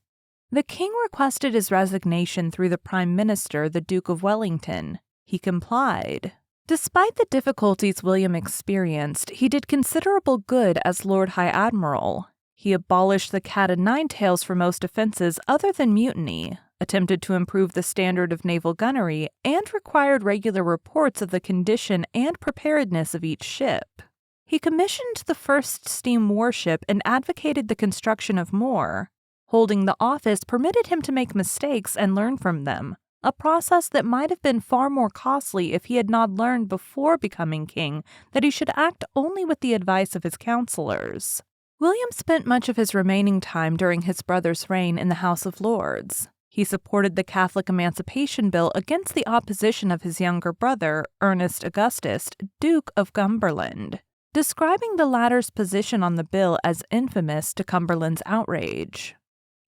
The king requested his resignation through the Prime Minister, the Duke of Wellington. He complied. Despite the difficulties William experienced, he did considerable good as Lord High Admiral. He abolished the cat-o'-nine-tails for most offenses other than mutiny, attempted to improve the standard of naval gunnery, and required regular reports of the condition and preparedness of each ship. He commissioned the first steam warship and advocated the construction of more. Holding the office permitted him to make mistakes and learn from them, a process that might have been far more costly if he had not learned before becoming king that he should act only with the advice of his counselors. William spent much of his remaining time during his brother's reign in the House of Lords. He supported the Catholic Emancipation Bill against the opposition of his younger brother, Ernest Augustus, Duke of Cumberland, describing the latter's position on the bill as infamous to Cumberland's outrage.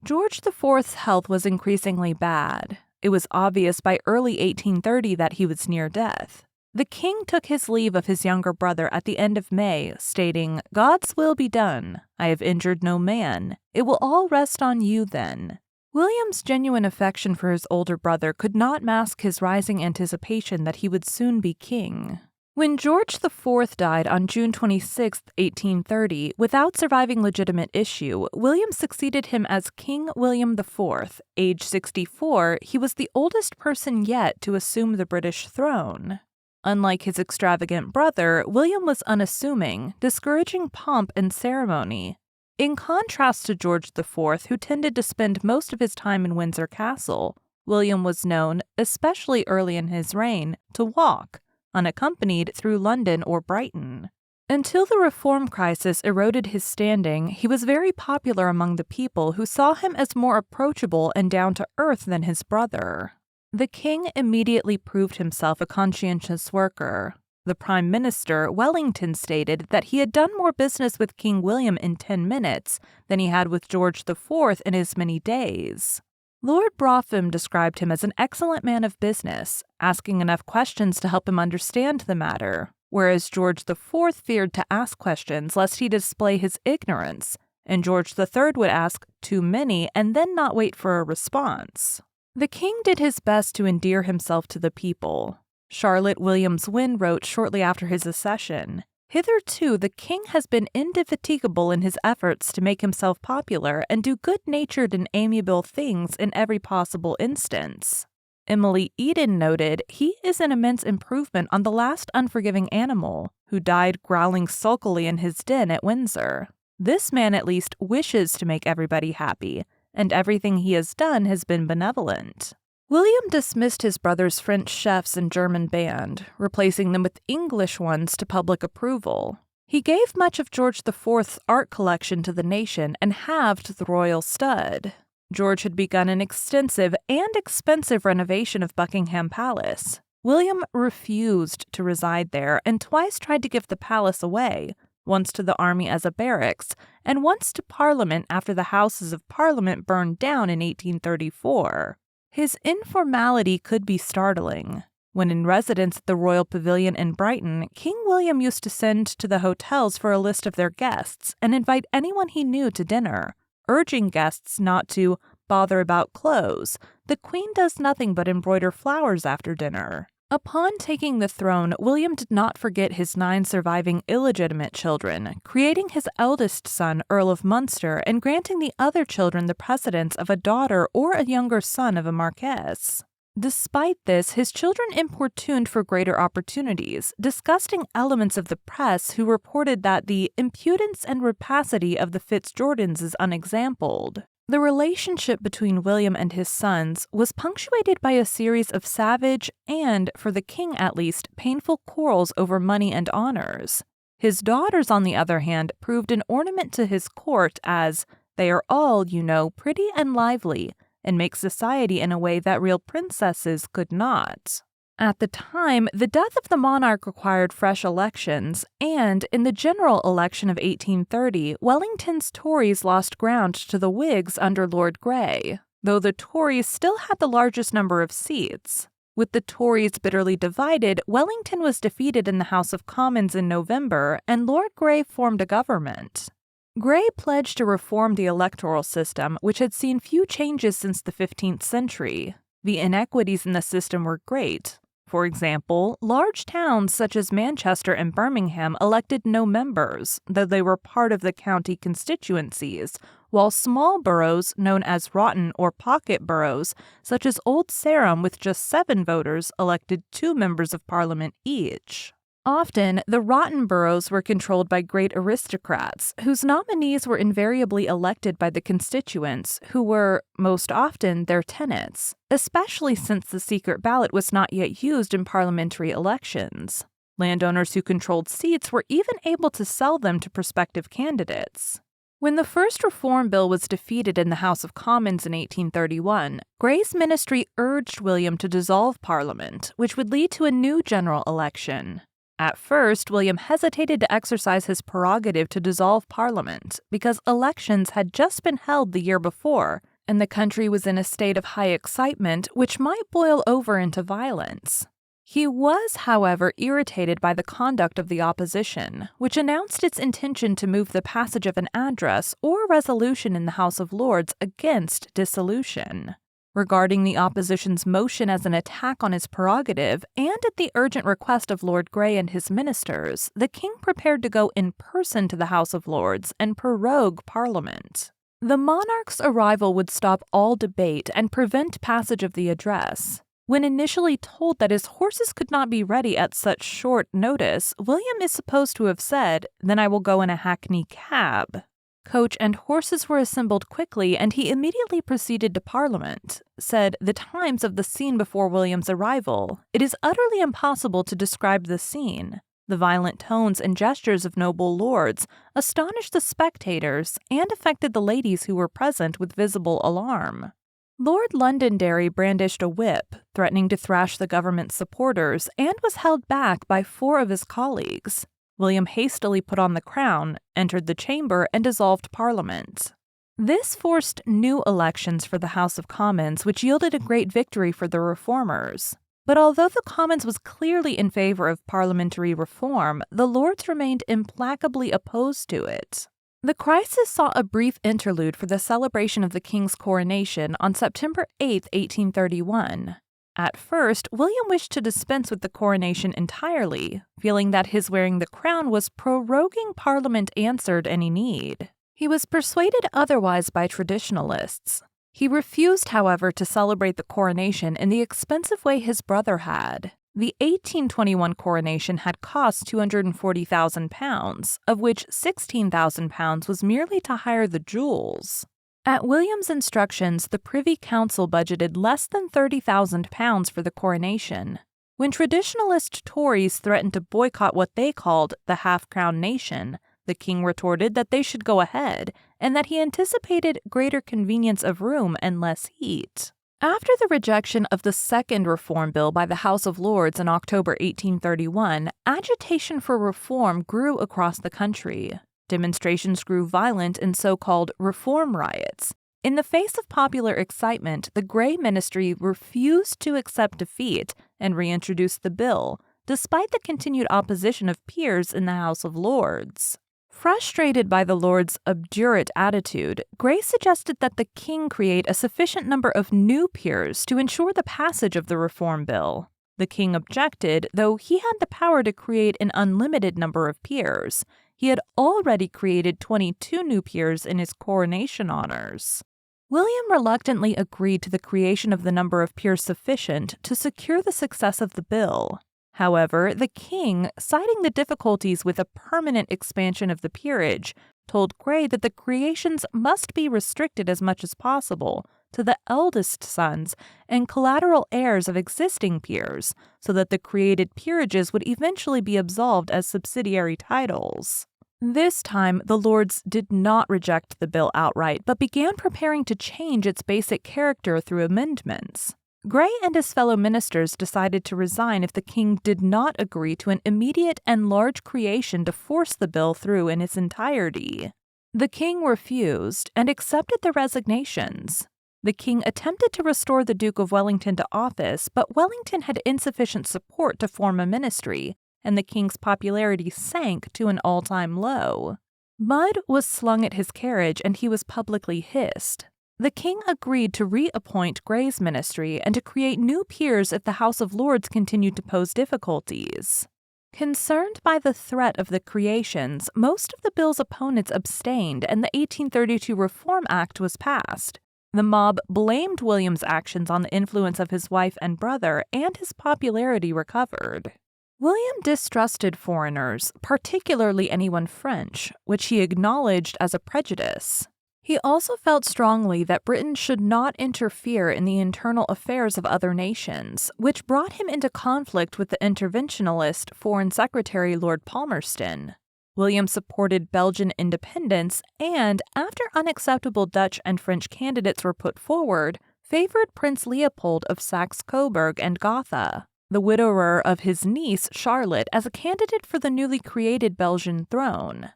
George IV's health was increasingly bad. It was obvious by early 1830 that he was near death. The king took his leave of his younger brother at the end of May, stating, "God's will be done. I have injured no man. It will all rest on you then." William's genuine affection for his older brother could not mask his rising anticipation that he would soon be king. When George IV died on June 26, 1830, without surviving legitimate issue, William succeeded him as King William IV. Age 64, he was the oldest person yet to assume the British throne. Unlike his extravagant brother, William was unassuming, discouraging pomp and ceremony. In contrast to George IV, who tended to spend most of his time in Windsor Castle, William was known, especially early in his reign, to walk, unaccompanied, through London or Brighton. Until the Reform crisis eroded his standing, he was very popular among the people who saw him as more approachable and down-to-earth than his brother. The king immediately proved himself a conscientious worker. The Prime Minister, Wellington, stated that he had done more business with King William in 10 minutes than he had with George IV in as many days. Lord Brougham described him as an excellent man of business, asking enough questions to help him understand the matter, whereas George IV feared to ask questions lest he display his ignorance, and George III would ask too many and then not wait for a response. The king did his best to endear himself to the people. Charlotte Williams Wynne wrote shortly after his accession, "Hitherto the king has been indefatigable in his efforts to make himself popular and do good-natured and amiable things in every possible instance. Emily Eden noted, "He is an immense improvement on the last unforgiving animal, who died growling sulkily in his den at Windsor. This man at least wishes to make everybody happy, and everything he has done has been benevolent." William dismissed his brother's French chefs and German band, replacing them with English ones to public approval. He gave much of George IV's art collection to the nation and halved the royal stud. George had begun an extensive and expensive renovation of Buckingham Palace. William refused to reside there and twice tried to give the palace away, once to the army as a barracks, and once to Parliament after the Houses of Parliament burned down in 1834. His informality could be startling. When in residence at the Royal Pavilion in Brighton, King William used to send to the hotels for a list of their guests and invite anyone he knew to dinner, urging guests not to bother about clothes. The Queen does nothing but embroider flowers after dinner. Upon taking the throne, William did not forget his 9 surviving illegitimate children, creating his eldest son Earl of Munster and granting the other children the precedence of a daughter or a younger son of a marquess. Despite this, his children importuned for greater opportunities, disgusting elements of the press who reported that the impudence and rapacity of the Fitzjordans is unexampled. The relationship between William and his sons was punctuated by a series of savage and, for the king at least, painful quarrels over money and honors. His daughters, on the other hand, proved an ornament to his court as, "They are all, you know, pretty and lively, and make society in a way that real princesses could not." At the time, the death of the monarch required fresh elections, and in the general election of 1830, Wellington's Tories lost ground to the Whigs under Lord Grey, though the Tories still had the largest number of seats. With the Tories bitterly divided, Wellington was defeated in the House of Commons in November, and Lord Grey formed a government. Grey pledged to reform the electoral system, which had seen few changes since the 15th century. The inequities in the system were great. For example, large towns such as Manchester and Birmingham elected no members, though they were part of the county constituencies, while small boroughs, known as rotten or pocket boroughs, such as Old Sarum with just 7 voters, elected 2 members of Parliament each. Often, the rotten boroughs were controlled by great aristocrats, whose nominees were invariably elected by the constituents, who were, most often, their tenants, especially since the secret ballot was not yet used in parliamentary elections. Landowners who controlled seats were even able to sell them to prospective candidates. When the first reform bill was defeated in the House of Commons in 1831, Grey's ministry urged William to dissolve Parliament, which would lead to a new general election. At first, William hesitated to exercise his prerogative to dissolve Parliament because elections had just been held the year before, and the country was in a state of high excitement which might boil over into violence. He was, however, irritated by the conduct of the opposition, which announced its intention to move the passage of an address or resolution in the House of Lords against dissolution. Regarding the opposition's motion as an attack on his prerogative, and at the urgent request of Lord Grey and his ministers, the king prepared to go in person to the House of Lords and prorogue Parliament. The monarch's arrival would stop all debate and prevent passage of the address. When initially told that his horses could not be ready at such short notice, William is supposed to have said, "Then I will go in a hackney cab." Coach and horses were assembled quickly, and he immediately proceeded to Parliament. Said the Times of the scene before William's arrival, "It is utterly impossible to describe the scene. The violent tones and gestures of noble lords astonished the spectators and affected the ladies who were present with visible alarm. Lord Londonderry brandished a whip, threatening to thrash the government's supporters, and was held back by 4 of his colleagues. William hastily put on the crown, entered the chamber, and dissolved Parliament. This forced new elections for the House of Commons, which yielded a great victory for the reformers. But although the Commons was clearly in favor of parliamentary reform, the Lords remained implacably opposed to it. The crisis saw a brief interlude for the celebration of the king's coronation on September 8, 1831. At first, William wished to dispense with the coronation entirely, feeling that his wearing the crown was proroguing Parliament answered any need. He was persuaded otherwise by traditionalists. He refused, however, to celebrate the coronation in the expensive way his brother had. The 1821 coronation had cost £240,000, of which £16,000 was merely to hire the jewels. At William's instructions, the Privy Council budgeted less than £30,000 for the coronation. When traditionalist Tories threatened to boycott what they called the half-crown nation, the king retorted that they should go ahead, and that he anticipated greater convenience of room and less heat. After the rejection of the Second Reform Bill by the House of Lords in October 1831, agitation for reform grew across the country. Demonstrations grew violent in so-called reform riots. In the face of popular excitement, the Grey ministry refused to accept defeat and reintroduced the bill, despite the continued opposition of peers in the House of Lords. Frustrated by the Lords' obdurate attitude, Grey suggested that the king create a sufficient number of new peers to ensure the passage of the reform bill. The king objected, though he had the power to create an unlimited number of peers. He had already created 22 new peers in his coronation honors. William reluctantly agreed to the creation of the number of peers sufficient to secure the success of the bill. However, the king, citing the difficulties with a permanent expansion of the peerage, told Grey that the creations must be restricted as much as possible to the eldest sons and collateral heirs of existing peers, so that the created peerages would eventually be absolved as subsidiary titles. This time, the Lords did not reject the bill outright, but began preparing to change its basic character through amendments. Grey and his fellow ministers decided to resign if the king did not agree to an immediate and large creation to force the bill through in its entirety. The king refused and accepted the resignations. The king attempted to restore the Duke of Wellington to office, but Wellington had insufficient support to form a ministry, and the king's popularity sank to an all-time low. Mud was slung at his carriage and he was publicly hissed. The king agreed to reappoint Grey's ministry and to create new peers if the House of Lords continued to pose difficulties. Concerned by the threat of the creations, most of the bill's opponents abstained and the 1832 Reform Act was passed. The mob blamed William's actions on the influence of his wife and brother, and his popularity recovered. William distrusted foreigners, particularly anyone French, which he acknowledged as a prejudice. He also felt strongly that Britain should not interfere in the internal affairs of other nations, which brought him into conflict with the interventionist Foreign Secretary Lord Palmerston. William supported Belgian independence and, after unacceptable Dutch and French candidates were put forward, favored Prince Leopold of Saxe-Coburg and Gotha, the widower of his niece Charlotte, as a candidate for the newly created Belgian throne.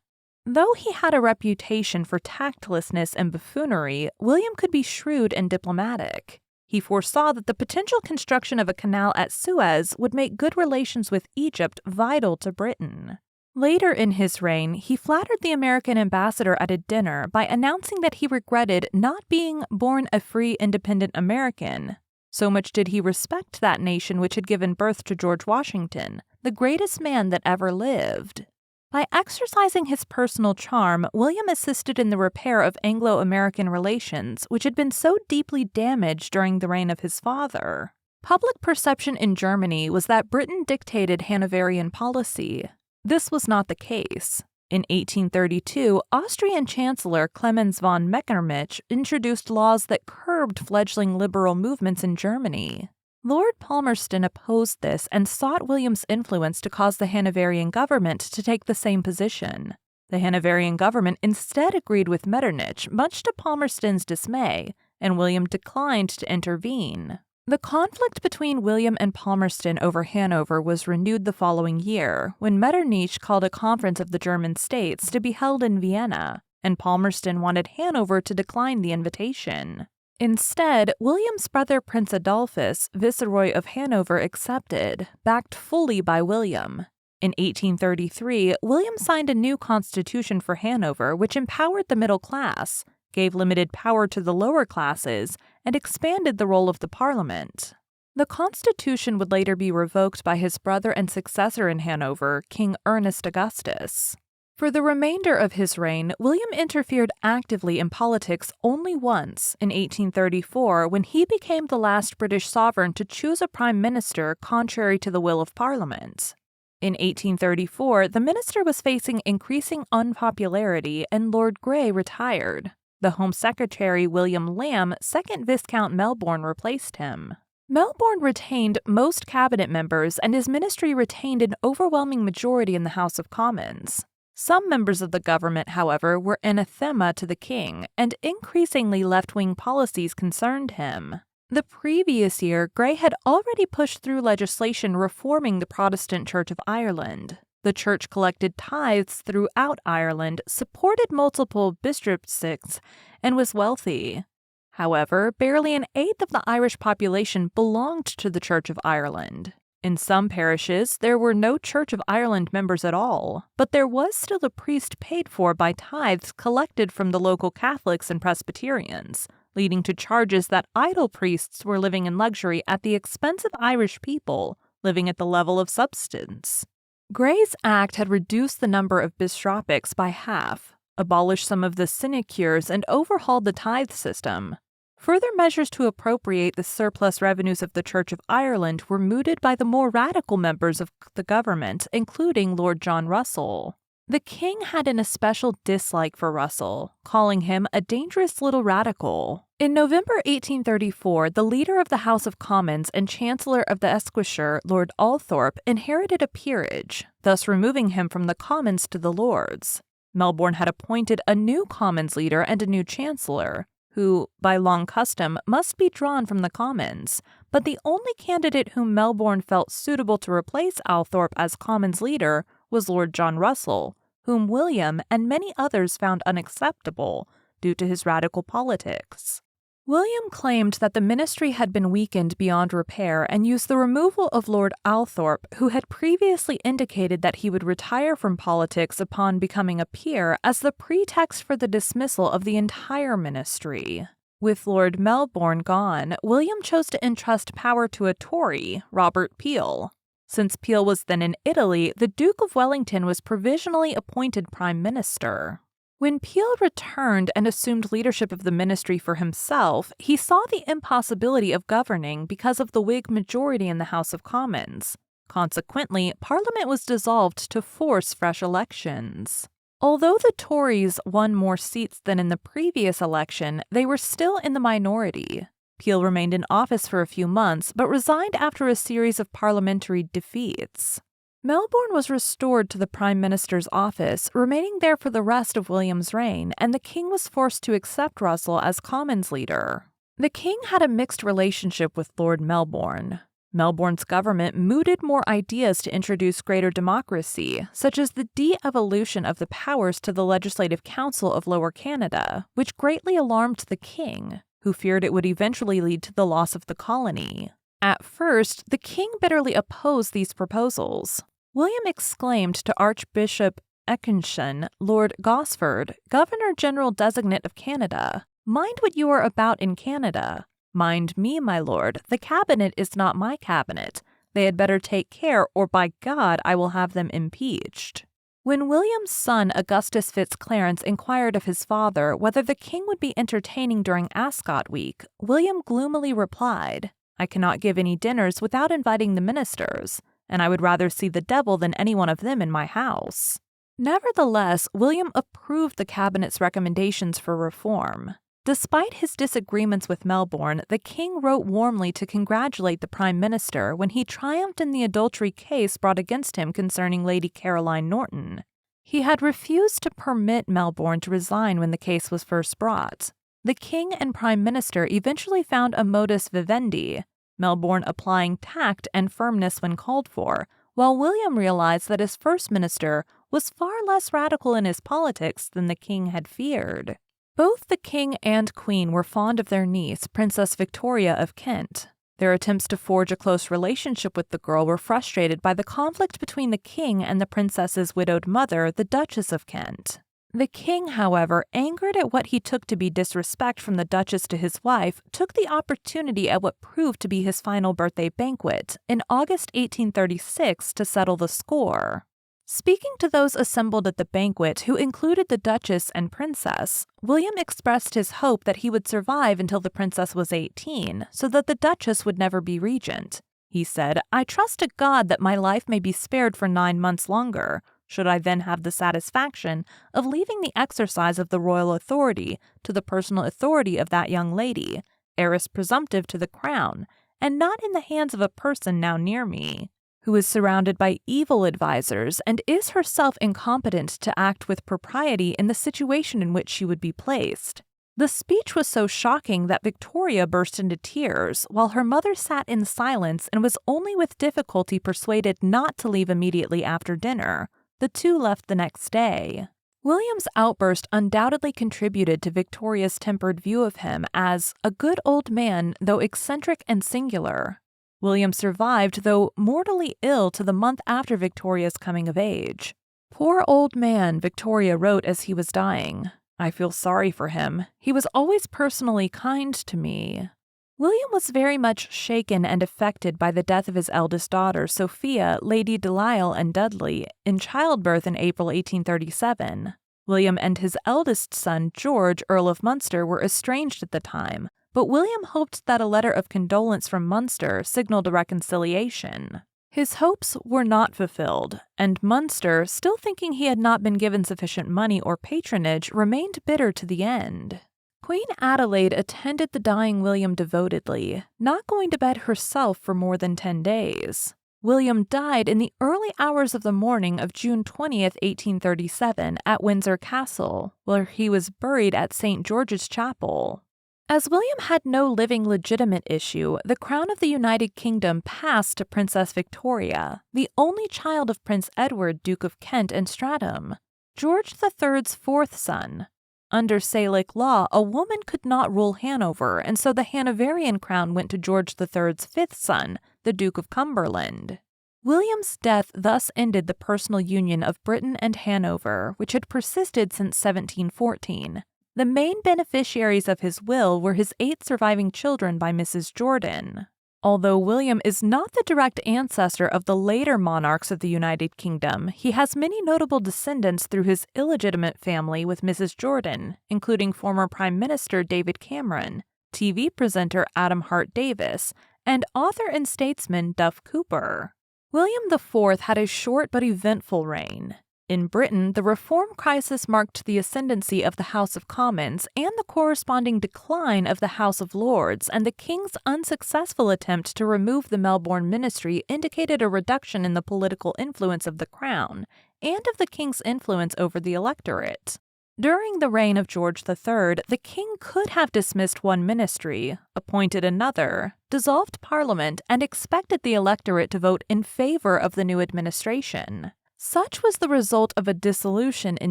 Though he had a reputation for tactlessness and buffoonery, William could be shrewd and diplomatic. He foresaw that the potential construction of a canal at Suez would make good relations with Egypt vital to Britain. Later in his reign, he flattered the American ambassador at a dinner by announcing that he regretted not being born a free, independent American. So much did he respect that nation which had given birth to George Washington, the greatest man that ever lived. By exercising his personal charm, William assisted in the repair of Anglo-American relations, which had been so deeply damaged during the reign of his father. Public perception in Germany was that Britain dictated Hanoverian policy. This was not the case. In 1832, Austrian Chancellor Clemens von Metternich introduced laws that curbed fledgling liberal movements in Germany. Lord Palmerston opposed this and sought William's influence to cause the Hanoverian government to take the same position. The Hanoverian government instead agreed with Metternich, much to Palmerston's dismay, and William declined to intervene. The conflict between William and Palmerston over Hanover was renewed the following year, when Metternich called a conference of the German states to be held in Vienna, and Palmerston wanted Hanover to decline the invitation. Instead, William's brother Prince Adolphus, Viceroy of Hanover, accepted, backed fully by William. In 1833, William signed a new constitution for Hanover which empowered the middle class, gave limited power to the lower classes, and expanded the role of the parliament. The constitution would later be revoked by his brother and successor in Hanover, King Ernest Augustus. For the remainder of his reign, William interfered actively in politics only once, in 1834, when he became the last British sovereign to choose a prime minister contrary to the will of Parliament. In 1834, the minister was facing increasing unpopularity and Lord Grey retired. The Home Secretary William Lamb, 2nd Viscount Melbourne, replaced him. Melbourne retained most cabinet members and his ministry retained an overwhelming majority in the House of Commons. Some members of the government, however, were anathema to the king, and increasingly left-wing policies concerned him. The previous year, Grey had already pushed through legislation reforming the Protestant Church of Ireland. The church collected tithes throughout Ireland, supported multiple bishoprics, and was wealthy. However, barely an eighth of the Irish population belonged to the Church of Ireland. In some parishes, there were no Church of Ireland members at all, but there was still a priest paid for by tithes collected from the local Catholics and Presbyterians, leading to charges that idle priests were living in luxury at the expense of Irish people living at the level of subsistence. Grey's act had reduced the number of bishoprics by half, abolished some of the sinecures, and overhauled the tithe system. Further measures to appropriate the surplus revenues of the Church of Ireland were mooted by the more radical members of the government, including Lord John Russell. The king had an especial dislike for Russell, calling him a dangerous little radical. In November 1834, the leader of the House of Commons and Chancellor of the Exchequer, Lord Althorp, inherited a peerage, thus removing him from the Commons to the Lords. Melbourne had appointed a new Commons leader and a new Chancellor, who, by long custom, must be drawn from the Commons, but the only candidate whom Melbourne felt suitable to replace Althorp as Commons leader was Lord John Russell, whom William and many others found unacceptable due to his radical politics. William claimed that the ministry had been weakened beyond repair and used the removal of Lord Althorp, who had previously indicated that he would retire from politics upon becoming a peer, as the pretext for the dismissal of the entire ministry. With Lord Melbourne gone, William chose to entrust power to a Tory, Robert Peel. Since Peel was then in Italy, the Duke of Wellington was provisionally appointed Prime Minister. When Peel returned and assumed leadership of the ministry for himself, he saw the impossibility of governing because of the Whig majority in the House of Commons. Consequently, Parliament was dissolved to force fresh elections. Although the Tories won more seats than in the previous election, they were still in the minority. Peel remained in office for a few months, but resigned after a series of parliamentary defeats. Melbourne was restored to the Prime Minister's office, remaining there for the rest of William's reign, and the king was forced to accept Russell as Commons leader. The king had a mixed relationship with Lord Melbourne. Melbourne's government mooted more ideas to introduce greater democracy, such as the de-evolution of the powers to the Legislative Council of Lower Canada, which greatly alarmed the king, who feared it would eventually lead to the loss of the colony. At first, the king bitterly opposed these proposals. William exclaimed to Archbishop Eckenshen, Lord Gosford, Governor-General Designate of Canada, "Mind what you are about in Canada. Mind me, my lord, the cabinet is not my cabinet. They had better take care, or by God I will have them impeached." When William's son Augustus Fitzclarence inquired of his father whether the king would be entertaining during Ascot Week, William gloomily replied, "I cannot give any dinners without inviting the ministers, and I would rather see the devil than any one of them in my house." Nevertheless, William approved the cabinet's recommendations for reform. Despite his disagreements with Melbourne, the king wrote warmly to congratulate the prime minister when he triumphed in the adultery case brought against him concerning Lady Caroline Norton. He had refused to permit Melbourne to resign when the case was first brought. The king and prime minister eventually found a modus vivendi, Melbourne applying tact and firmness when called for, while William realized that his first minister was far less radical in his politics than the king had feared. Both the king and queen were fond of their niece, Princess Victoria of Kent. Their attempts to forge a close relationship with the girl were frustrated by the conflict between the king and the princess's widowed mother, the Duchess of Kent. The king, however, angered at what he took to be disrespect from the Duchess to his wife, took the opportunity at what proved to be his final birthday banquet in August 1836 to settle the score. Speaking to those assembled at the banquet, who included the Duchess and Princess, William expressed his hope that he would survive until the Princess was 18, so that the Duchess would never be regent. He said, "I trust to God that my life may be spared for 9 months longer, should I then have the satisfaction of leaving the exercise of the royal authority to the personal authority of that young lady, heiress presumptive to the crown, and not in the hands of a person now near me, who is surrounded by evil advisers and is herself incompetent to act with propriety in the situation in which she would be placed." The speech was so shocking that Victoria burst into tears, while her mother sat in silence and was only with difficulty persuaded not to leave immediately after dinner. The two left the next day. William's outburst undoubtedly contributed to Victoria's tempered view of him as a good old man, though eccentric and singular. William survived, though mortally ill, to the month after Victoria's coming of age. "Poor old man," Victoria wrote as he was dying. "I feel sorry for him. He was always personally kind to me." William was very much shaken and affected by the death of his eldest daughter, Sophia, Lady Delisle and Dudley, in childbirth in April 1837. William and his eldest son, George, Earl of Munster, were estranged at the time, but William hoped that a letter of condolence from Munster signaled a reconciliation. His hopes were not fulfilled, and Munster, still thinking he had not been given sufficient money or patronage, remained bitter to the end. Queen Adelaide attended the dying William devotedly, not going to bed herself for more than 10 days. William died in the early hours of the morning of June 20th, 1837, at Windsor Castle, where he was buried at St. George's Chapel. As William had no living legitimate issue, the crown of the United Kingdom passed to Princess Victoria, the only child of Prince Edward, Duke of Kent and Stratham, George III's fourth son. Under Salic law, a woman could not rule Hanover, and so the Hanoverian crown went to George III's fifth son, the Duke of Cumberland. William's death thus ended the personal union of Britain and Hanover, which had persisted since 1714. The main beneficiaries of his will were his 8 surviving children by Mrs. Jordan. Although William is not the direct ancestor of the later monarchs of the United Kingdom, he has many notable descendants through his illegitimate family with Mrs. Jordan, including former Prime Minister David Cameron, TV presenter Adam Hart Davis, and author and statesman Duff Cooper. William IV had a short but eventful reign. In Britain, the reform crisis marked the ascendancy of the House of Commons and the corresponding decline of the House of Lords, and the King's unsuccessful attempt to remove the Melbourne Ministry indicated a reduction in the political influence of the Crown and of the King's influence over the electorate. During the reign of George III, the King could have dismissed one ministry, appointed another, dissolved Parliament, and expected the electorate to vote in favor of the new administration. Such was the result of a dissolution in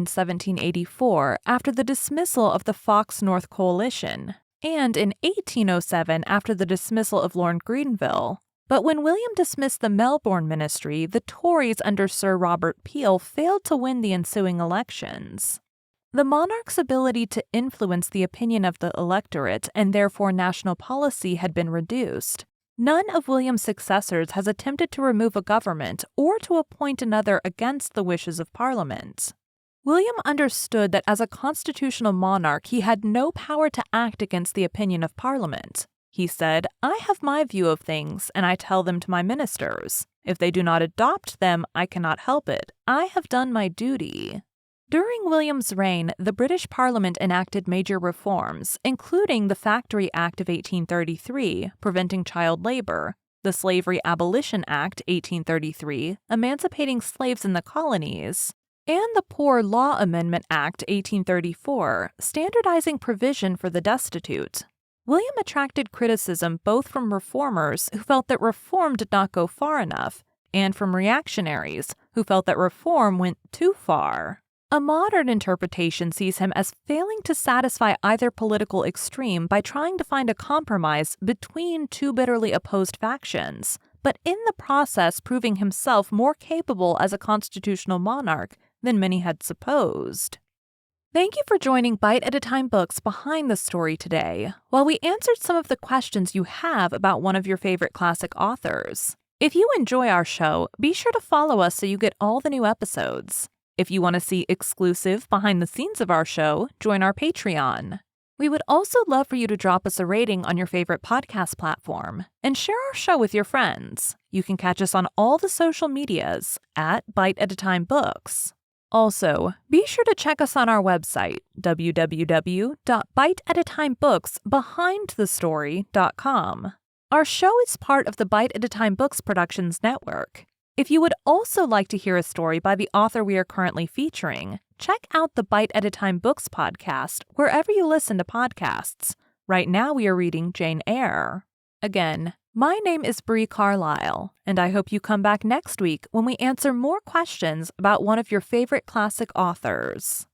1784 after the dismissal of the Fox-North Coalition, and in 1807 after the dismissal of Lord Grenville. But when William dismissed the Melbourne Ministry, the Tories under Sir Robert Peel failed to win the ensuing elections. The monarch's ability to influence the opinion of the electorate and therefore national policy had been reduced. None of William's successors has attempted to remove a government or to appoint another against the wishes of Parliament. William understood that as a constitutional monarch he had no power to act against the opinion of Parliament. He said, "I have my view of things, and I tell them to my ministers. If they do not adopt them, I cannot help it. I have done my duty." During William's reign, the British Parliament enacted major reforms, including the Factory Act of 1833, preventing child labor, the Slavery Abolition Act 1833, emancipating slaves in the colonies, and the Poor Law Amendment Act 1834, standardizing provision for the destitute. William attracted criticism both from reformers who felt that reform did not go far enough, and from reactionaries who felt that reform went too far. A modern interpretation sees him as failing to satisfy either political extreme by trying to find a compromise between two bitterly opposed factions, but in the process proving himself more capable as a constitutional monarch than many had supposed. Thank you for joining Bite at a Time Books Behind the Story today, while we answered some of the questions you have about one of your favorite classic authors. If you enjoy our show, be sure to follow us so you get all the new episodes. If you want to see exclusive behind the scenes of our show, join our Patreon. We would also love for you to drop us a rating on your favorite podcast platform and share our show with your friends. You can catch us on all the social medias at Bite at a Time Books. Also, be sure to check us on our website, www.biteatatimebooksbehindthestory.com. Our show is part of the Bite at a Time Books Productions Network. If you would also like to hear a story by the author we are currently featuring, check out the Bite at a Time Books podcast wherever you listen to podcasts. Right now we are reading Jane Eyre. Again, my name is Bree Carlile, and I hope you come back next week when we answer more questions about one of your favorite classic authors.